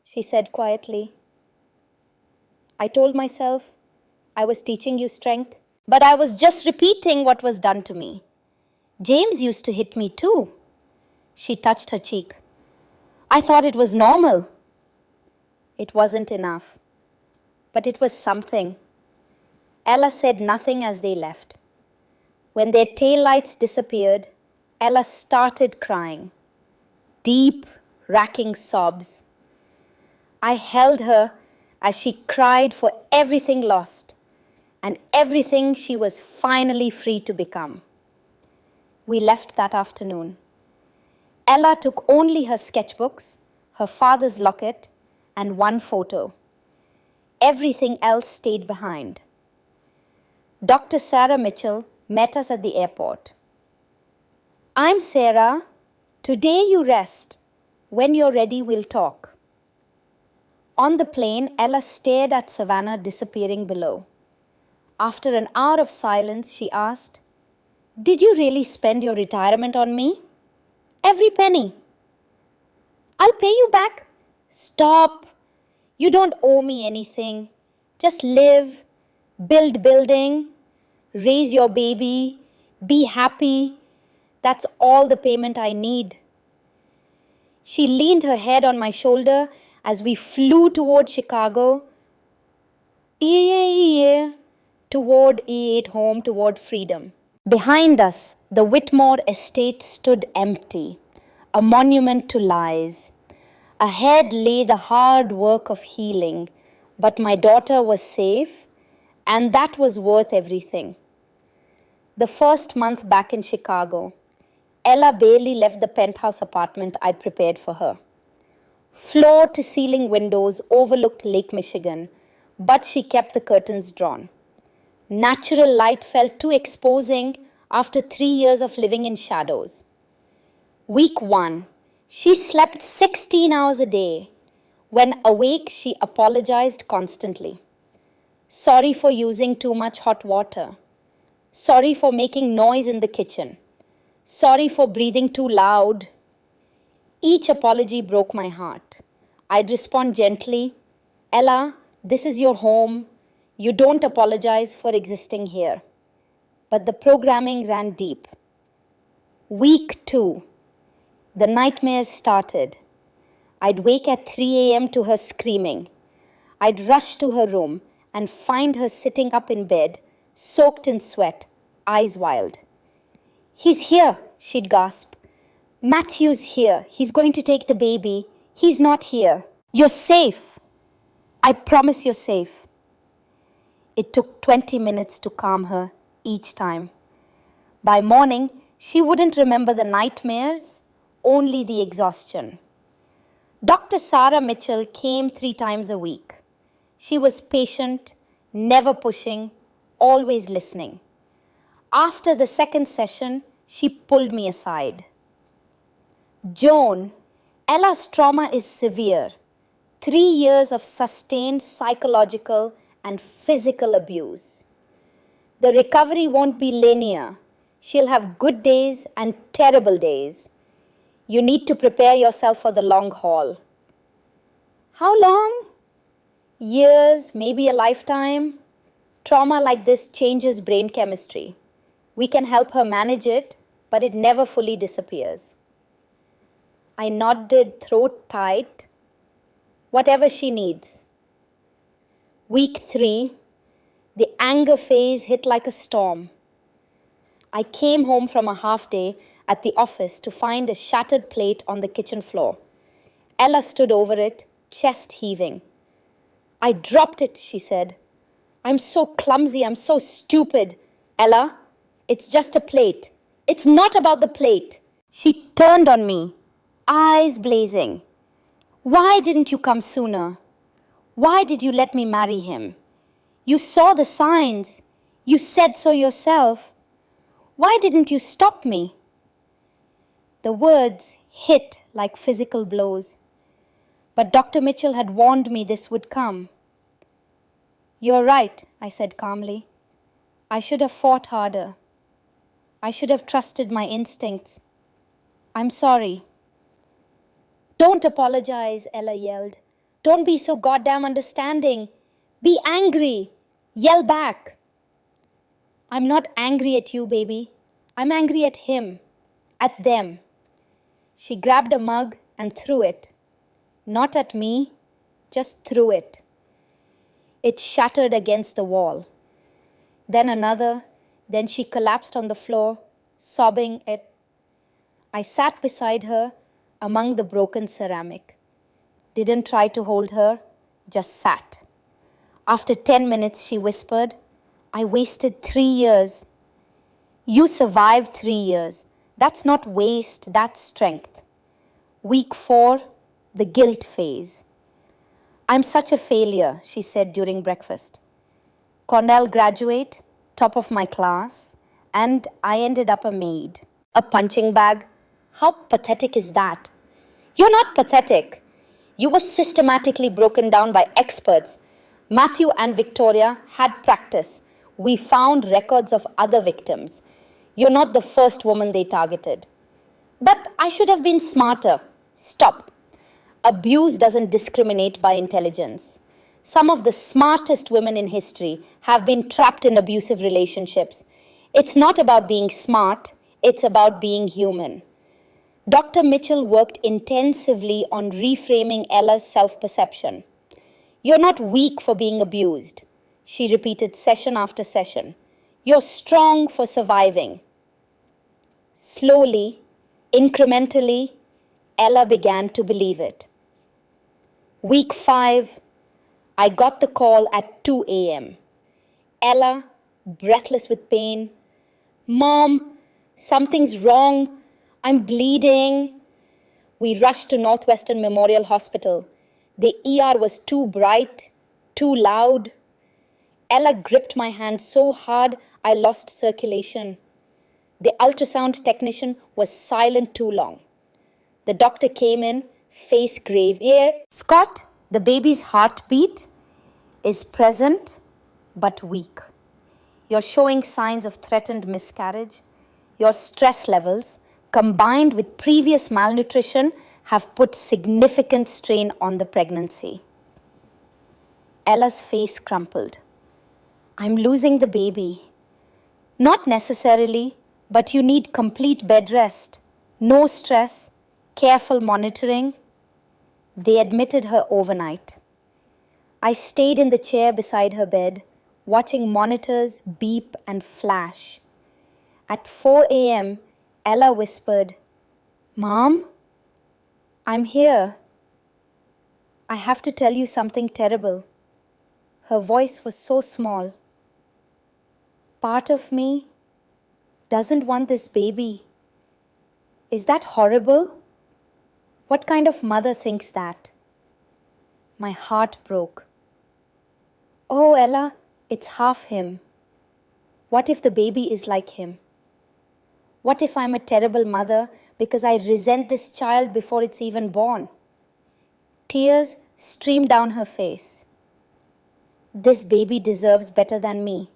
she said quietly. I told myself I was teaching you strength, but I was just repeating what was done to me. James used to hit me too. She touched her cheek. I thought it was normal. It wasn't enough, but it was something. Ella said nothing as they left. When their taillights disappeared, Ella started crying. Deep, racking sobs. I held her as she cried for everything lost and everything she was finally free to become. We left that afternoon. Ella took only her sketchbooks, her father's locket, and one photo. Everything else stayed behind. Dr. Sarah Mitchell met us at the airport. I'm Sarah. Today you rest. When you're ready, we'll talk. On the plane, Ella stared at Savannah disappearing below. After an hour of silence, she asked, Did you really spend your retirement on me? Every penny. I'll pay you back. Stop. You don't owe me anything. Just live, build building, raise your baby, be happy. That's all the payment I need. She leaned her head on my shoulder as we flew toward Chicago. Toward E8 home, toward freedom. Behind us, the Whitmore estate stood empty, a monument to lies. Ahead lay the hard work of healing, but my daughter was safe, and that was worth everything. The first month back in Chicago, Ella barely left the penthouse apartment I'd prepared for her. Floor-to-ceiling windows overlooked Lake Michigan, but she kept the curtains drawn. Natural light felt too exposing after 3 years of living in shadows. Week 1, she slept 16 hours a day. When awake, she apologized constantly. Sorry for using too much hot water. Sorry for making noise in the kitchen. Sorry for breathing too loud. Each apology broke my heart. I'd respond gently, Ella, this is your home. You don't apologize for existing here. But the programming ran deep. Week 2, the nightmares started. I'd wake at 3 a.m. to her screaming. I'd rush to her room and find her sitting up in bed, soaked in sweat, eyes wild. He's here, she'd gasp. Matthew's here. He's going to take the baby. He's not here. You're safe. I promise you're safe. It took 20 minutes to calm her each time. By morning, she wouldn't remember the nightmares, only the exhaustion. Dr. Sarah Mitchell came 3 times a week. She was patient, never pushing, always listening. After the second session, she pulled me aside. Joan, Ella's trauma is severe. 3 years of sustained psychological and physical abuse. The recovery won't be linear. She'll have good days and terrible days. You need to prepare yourself for the long haul. How long? Years, maybe a lifetime. Trauma like this changes brain chemistry. We can help her manage it, but it never fully disappears. I nodded, throat tight. Whatever she needs. Week 3, the anger phase hit like a storm. I came home from a half day at the office to find a shattered plate on the kitchen floor. Ella stood over it, chest heaving. I dropped it, she said. I'm so clumsy, I'm so stupid. Ella, it's just a plate. It's not about the plate. She turned on me, eyes blazing. Why didn't you come sooner? Why did you let me marry him? You saw the signs. You said so yourself. Why didn't you stop me? The words hit like physical blows. But Dr. Mitchell had warned me this would come. You're right, I said calmly. I should have fought harder. I should have trusted my instincts. I'm sorry. Don't apologize, Ella yelled. Don't be so goddamn understanding. Be angry. Yell back. I'm not angry at you, baby. I'm angry at him. At them. She grabbed a mug and threw it. Not at me, just threw it. It shattered against the wall. Then another. Then she collapsed on the floor, sobbing it. I sat beside her among the broken ceramic. Didn't try to hold her, just sat. After 10 minutes, she whispered, I wasted 3 years. You survived 3 years. That's not waste, that's strength. Week 4, the guilt phase. I'm such a failure, she said during breakfast. Cornell graduate, top of my class, and I ended up a maid. A punching bag. How pathetic is that? You're not pathetic. You were systematically broken down by experts. Matthew and Victoria had practice. We found records of other victims. You're not the first woman they targeted. But I should have been smarter. Stop. Abuse doesn't discriminate by intelligence. Some of the smartest women in history have been trapped in abusive relationships. It's not about being smart, it's about being human. Dr. Mitchell worked intensively on reframing Ella's self perception. You're not weak for being abused, she repeated session after session. You're strong for surviving. Slowly, incrementally, Ella began to believe it. Week 5, I got the call at 2 a.m. Ella, breathless with pain. Mom, something's wrong. I'm bleeding. We rushed to Northwestern Memorial Hospital. The ER was too bright, too loud. Ella gripped my hand so hard I lost circulation. The ultrasound technician was silent too long. The doctor came in, face grave. Scott, the baby's heartbeat is present but weak. You're showing signs of threatened miscarriage. Your stress levels, combined with previous malnutrition, have put significant strain on the pregnancy. Ella's face crumpled. I'm losing the baby. Not necessarily, but you need complete bed rest, no stress, careful monitoring. They admitted her overnight. I stayed in the chair beside her bed, watching monitors beep and flash. At 4 a.m., Ella whispered, Mom, I'm here. I have to tell you something terrible. Her voice was so small. Part of me doesn't want this baby. Is that horrible? What kind of mother thinks that? My heart broke. Oh, Ella, it's half him. What if the baby is like him? What if I'm a terrible mother because I resent this child before it's even born? Tears streamed down her face. This baby deserves better than me.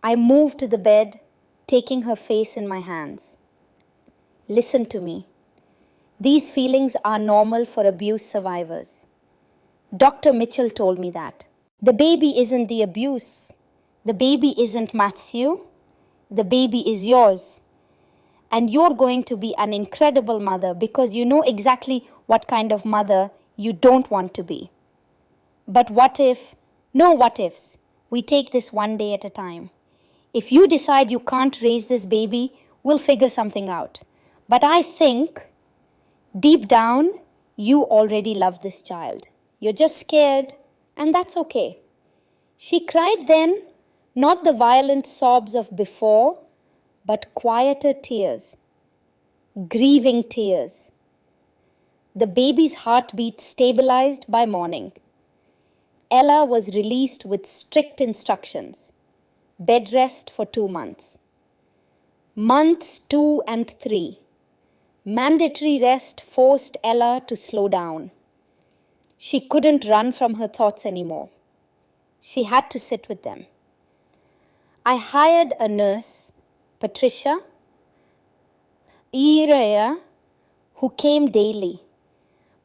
I moved to the bed, taking her face in my hands. Listen to me. These feelings are normal for abuse survivors. Dr. Mitchell told me that. The baby isn't the abuse. The baby isn't Matthew. The baby is yours. And you're going to be an incredible mother because you know exactly what kind of mother you don't want to be. But what if? No what ifs. We take this one day at a time. If you decide you can't raise this baby, we'll figure something out. But I think, deep down, you already love this child. You're just scared, and that's okay. She cried then, not the violent sobs of before, but quieter tears, grieving tears. The baby's heartbeat stabilized by morning. Ella was released with strict instructions. Bed rest for 2 months. Months 2 and 3. Mandatory rest forced Ella to slow down. She couldn't run from her thoughts anymore. She had to sit with them. I hired a nurse, Patricia, who came daily.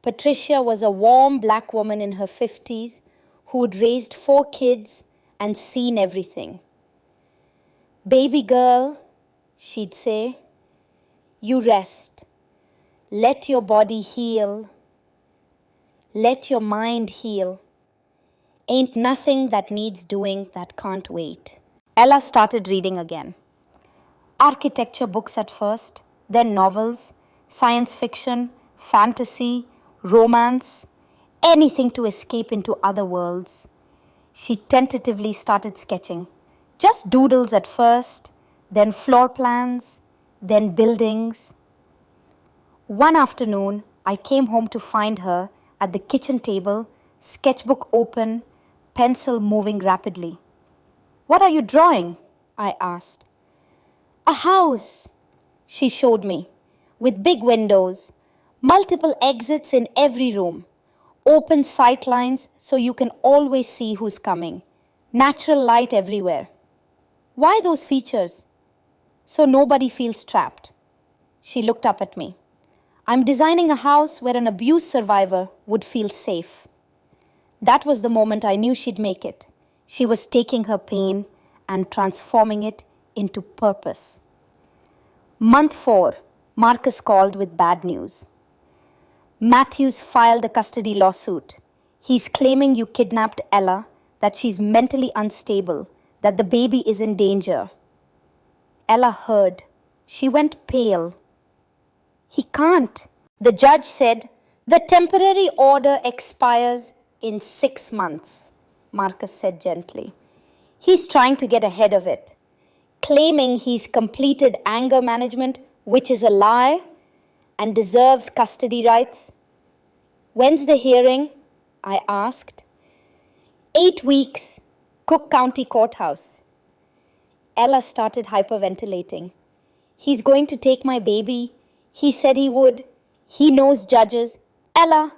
Patricia was a warm black woman in her 50s who'd raised 4 kids and seen everything. Baby girl, she'd say, you rest. Let your body heal. Let your mind heal. Ain't nothing that needs doing that can't wait. Ella started reading again. Architecture books at first, then novels, science fiction, fantasy, romance, anything to escape into other worlds. She tentatively started sketching. Just doodles at first, then floor plans, then buildings. One afternoon, I came home to find her at the kitchen table, sketchbook open, pencil moving rapidly. What are you drawing? I asked. A house, she showed me, with big windows, multiple exits in every room, open sight lines so you can always see who's coming, natural light everywhere. Why those features? So nobody feels trapped. She looked up at me. I'm designing a house where an abuse survivor would feel safe. That was the moment I knew she'd make it. She was taking her pain and transforming it into purpose. Month 4, Marcus called with bad news. Matthews filed a custody lawsuit. He's claiming you kidnapped Ella, that she's mentally unstable, that the baby is in danger. Ella heard. She went pale. He can't. The judge said, the temporary order expires in 6 months, Marcus said gently. He's trying to get ahead of it, claiming he's completed anger management, which is a lie, and deserves custody rights. When's the hearing? I asked. 8 weeks, Cook County Courthouse. Ella started hyperventilating. He's going to take my baby. He said he would. He knows judges. Ella!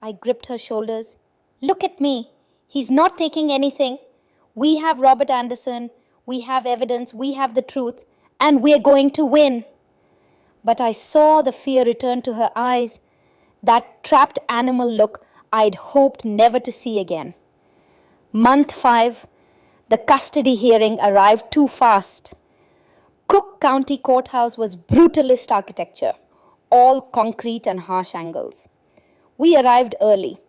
I gripped her shoulders. Look at me. He's not taking anything. We have Robert Anderson. We have evidence. We have the truth. And we're going to win. But I saw the fear return to her eyes, that trapped animal look I'd hoped never to see again. Month 5, the custody hearing arrived too fast. Cook County Courthouse was brutalist architecture, all concrete and harsh angles. We arrived early.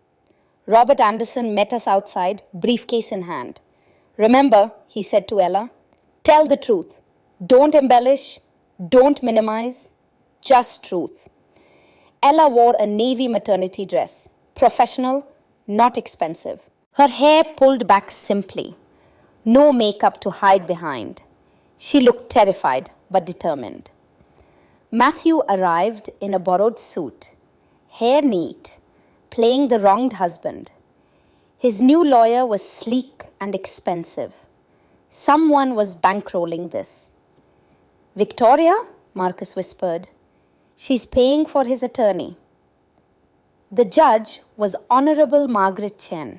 Robert Anderson met us outside, briefcase in hand. Remember, he said to Ella, tell the truth. Don't embellish, don't minimize, just truth. Ella wore a navy maternity dress, professional, not expensive. Her hair pulled back simply, no makeup to hide behind. She looked terrified but determined. Matthew arrived in a borrowed suit, hair neat, playing the wronged husband. His new lawyer was sleek and expensive. Someone was bankrolling this. Victoria? Marcus whispered. She's paying for his attorney. The judge was Honorable Margaret Chen,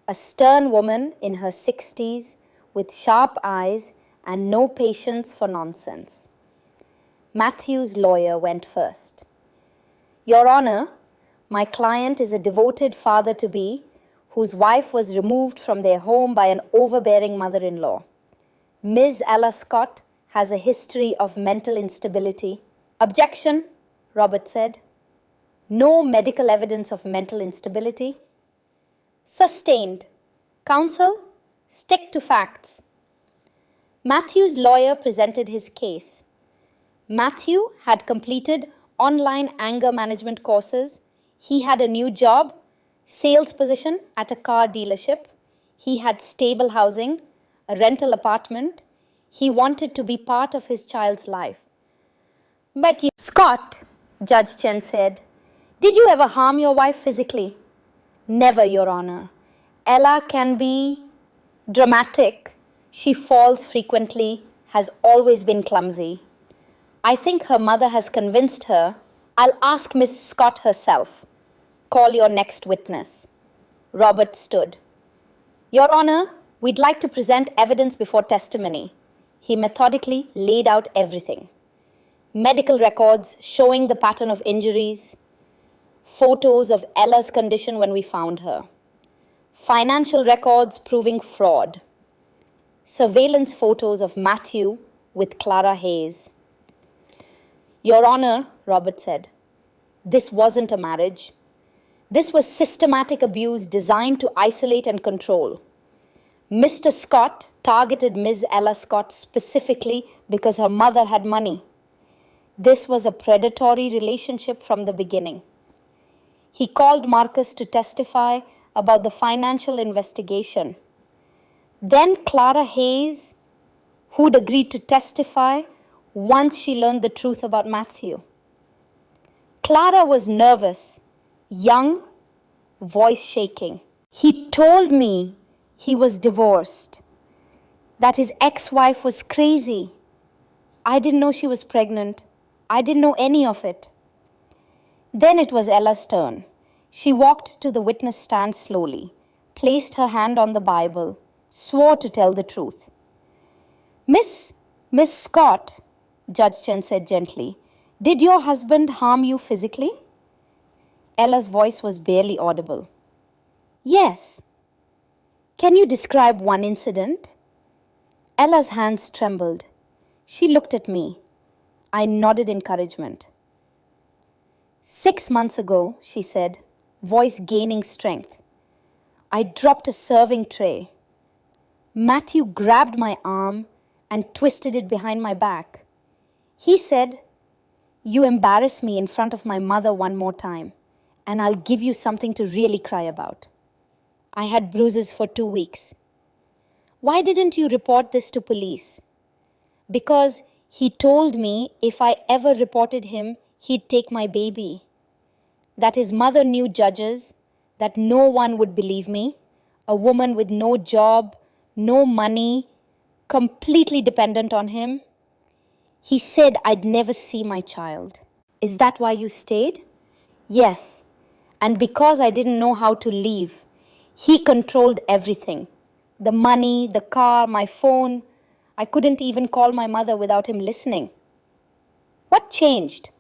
a stern woman in her 60s with sharp eyes and no patience for nonsense. Matthew's lawyer went first. Your Honor, my client is a devoted father-to-be whose wife was removed from their home by an overbearing mother-in-law. Ms. Ella Scott has a history of mental instability. Objection, Robert said. No medical evidence of mental instability. Sustained. Counsel, stick to facts. Matthew's lawyer presented his case. Matthew had completed online anger management courses. He had a new job, sales position at a car dealership. He had stable housing, a rental apartment. He wanted to be part of his child's life. But you, Scott, Judge Chen said, did you ever harm your wife physically? Never, Your Honor. Ella can be dramatic. She falls frequently, has always been clumsy. I think her mother has convinced her. I'll ask Miss Scott herself. Call your next witness. Robert stood. Your Honor, we'd like to present evidence before testimony. He methodically laid out everything. Medical records showing the pattern of injuries, photos of Ella's condition when we found her, financial records proving fraud, surveillance photos of Matthew with Clara Hayes. Your Honor, Robert said, this wasn't a marriage. This was systematic abuse designed to isolate and control. Mr. Scott targeted Ms. Ella Scott specifically because her mother had money. This was a predatory relationship from the beginning. He called Marcus to testify about the financial investigation. Then Clara Hayes, who'd agreed to testify once she learned the truth about Matthew. Clara was nervous, young, voice shaking. He told me he was divorced, that his ex-wife was crazy. I didn't know she was pregnant. I didn't know any of it. Then it was Ella's turn. She walked to the witness stand slowly, placed her hand on the Bible, swore to tell the truth. Miss Scott, Judge Chen said gently, did your husband harm you physically? Ella's voice was barely audible. Yes. Can you describe one incident? Ella's hands trembled. She looked at me. I nodded encouragement. 6 months ago, she said, voice gaining strength, I dropped a serving tray. Matthew grabbed my arm and twisted it behind my back. He said, you embarrass me in front of my mother one more time, and I'll give you something to really cry about. I had bruises for 2 weeks. Why didn't you report this to police? Because he told me if I ever reported him, he'd take my baby. That his mother knew judges, that no one would believe me, a woman with no job, no money, completely dependent on him. He said I'd never see my child. Is that why you stayed? Yes. And because I didn't know how to leave, he controlled everything. The money, the car, my phone. I couldn't even call my mother without him listening. What changed?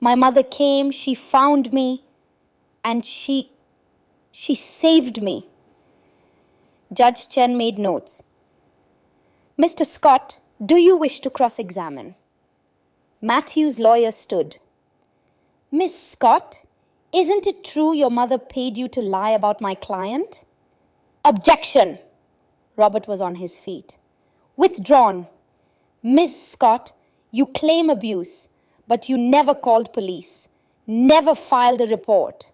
My mother came, she found me, and she saved me. Judge Chen made notes. Mr. Scott, do you wish to cross-examine? Matthew's lawyer stood. Miss Scott, isn't it true your mother paid you to lie about my client? Objection! Robert was on his feet. Withdrawn. Miss Scott, you claim abuse, but you never called police, never filed a report.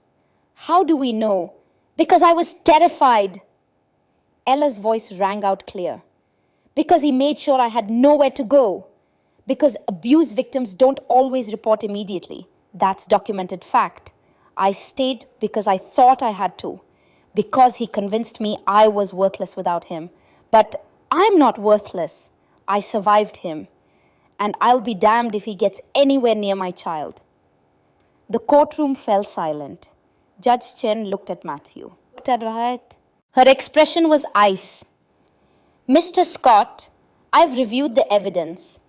How do we know? Because I was terrified. Ella's voice rang out clear. Because he made sure I had nowhere to go. Because abuse victims don't always report immediately. That's documented fact. I stayed because I thought I had to. Because he convinced me I was worthless without him. But I'm not worthless. I survived him. And I'll be damned if he gets anywhere near my child. The courtroom fell silent. Judge Chen looked at Matthew. Her expression was ice. Mr. Scott, I've reviewed the evidence.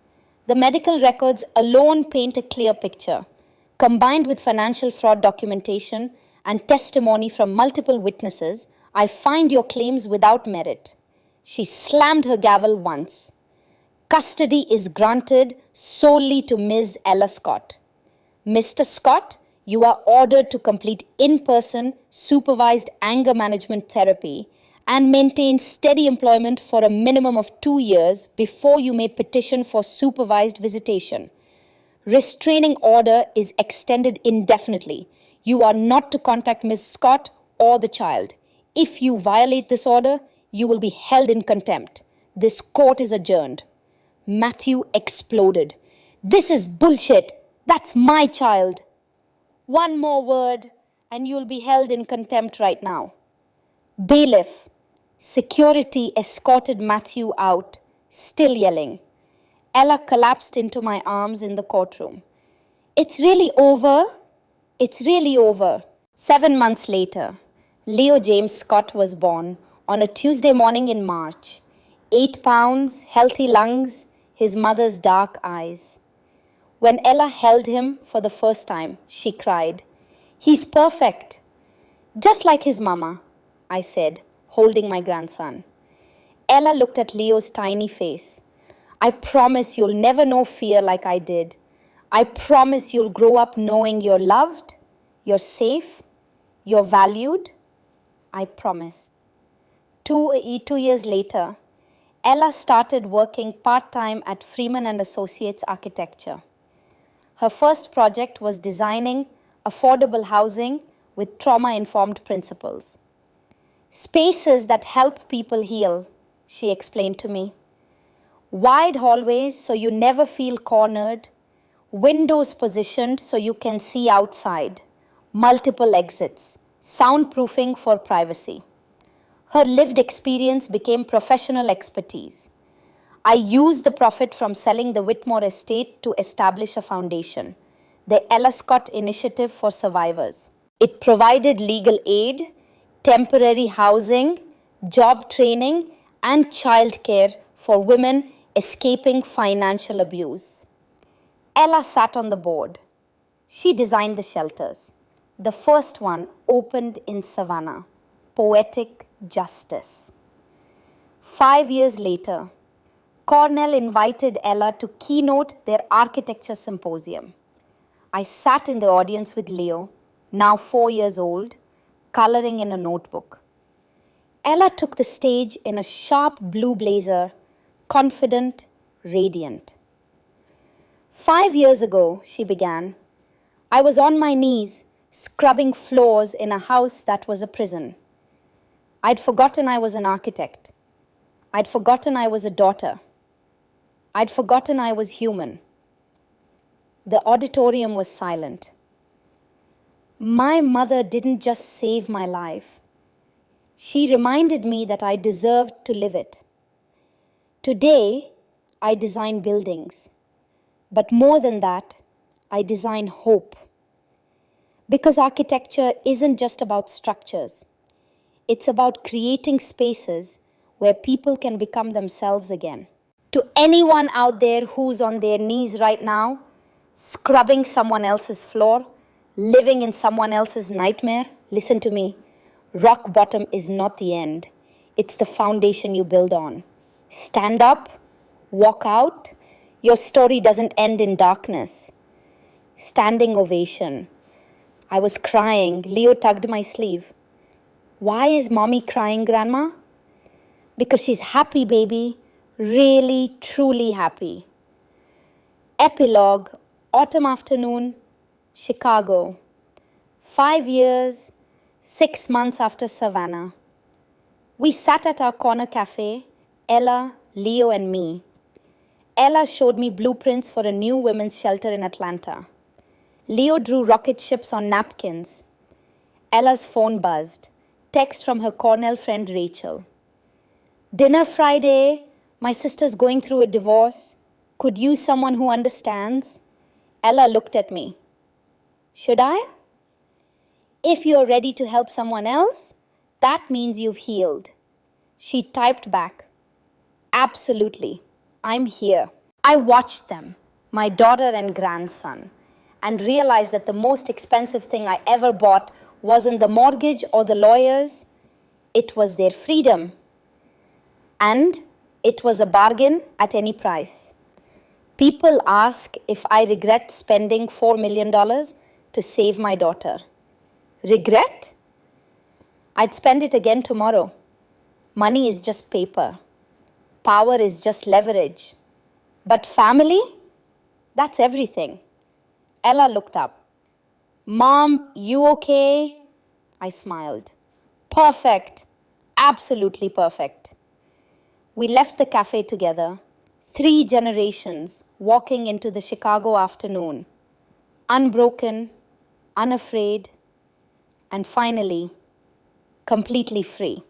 The medical records alone paint a clear picture. Combined with financial fraud documentation and testimony from multiple witnesses, I find your claims without merit. She slammed her gavel once. Custody is granted solely to Ms. Ella Scott. Mr. Scott, you are ordered to complete in-person supervised anger management therapy and maintain steady employment for a minimum of 2 years before you may petition for supervised visitation. Restraining order is extended indefinitely. You are not to contact Ms. Scott or the child. If you violate this order, you will be held in contempt. This court is adjourned. Matthew exploded. This is bullshit. That's my child. One more word and you'll be held in contempt right now. Bailiff. Security escorted Matthew out, still yelling. Ella collapsed into my arms in the courtroom. It's really over. It's really over. 7 months later, Leo James Scott was born on a Tuesday morning in March. 8 pounds, healthy lungs, his mother's dark eyes. When Ella held him for the first time, she cried, He's perfect. Just like his mama, I said, holding my grandson. Ella looked at Leo's tiny face. I promise you'll never know fear like I did. I promise you'll grow up knowing you're loved, you're safe, you're valued. I promise. 2 years later, Ella started working part-time at Freeman and Associates Architecture. Her first project was designing affordable housing with trauma-informed principles. Spaces that help people heal, she explained to me. Wide hallways so you never feel cornered. Windows positioned so you can see outside. Multiple exits. Soundproofing for privacy. Her lived experience became professional expertise. I used the profit from selling the Whitmore estate to establish a foundation, the Ella Scott Initiative for Survivors. It provided legal aid, temporary housing, job training, and childcare for women escaping financial abuse. Ella sat on the board. She designed the shelters. The first one opened in Savannah, Poetic Justice. 5 years later, Cornell invited Ella to keynote their architecture symposium. I sat in the audience with Leo, now 4 years old, coloring in a notebook. Ella took the stage in a sharp blue blazer, confident, radiant. 5 years ago, she began, I was on my knees, scrubbing floors in a house that was a prison. I'd forgotten I was an architect. I'd forgotten I was a daughter. I'd forgotten I was human. The auditorium was silent. My mother didn't just save my life. She reminded me that I deserved to live it. Today, I design buildings. But more than that, I design hope. Because architecture isn't just about structures. It's about creating spaces where people can become themselves again. To anyone out there who's on their knees right now, scrubbing someone else's floor, living in someone else's nightmare, listen to me. Rock bottom is not the end. It's the foundation you build on. Stand up, walk out. Your story doesn't end in darkness. Standing ovation. I was crying. Leo tugged my sleeve. Why is mommy crying, Grandma? Because she's happy, baby. Really, truly happy. Epilogue, autumn afternoon, Chicago. 5 years, 6 months after Savannah. We sat at our corner cafe, Ella, Leo, and me. Ella showed me blueprints for a new women's shelter in Atlanta. Leo drew rocket ships on napkins. Ella's phone buzzed. Text from her Cornell friend Rachel. Dinner Friday. My sister's going through a divorce. Could use someone who understands. Ella looked at me. Should I? If you're ready to help someone else, that means you've healed. She typed back. Absolutely. I'm here. I watched them, my daughter and grandson, and realized that the most expensive thing I ever bought wasn't the mortgage or the lawyers. It was their freedom. And it was a bargain at any price. People ask if I regret spending $4 million to save my daughter. Regret? I'd spend it again tomorrow. Money is just paper. Power is just leverage. But family? That's everything. Ella looked up. Mom, you okay? I smiled. Perfect. Absolutely perfect. We left the cafe together, 3 generations walking into the Chicago afternoon, unbroken, unafraid, and finally, completely free.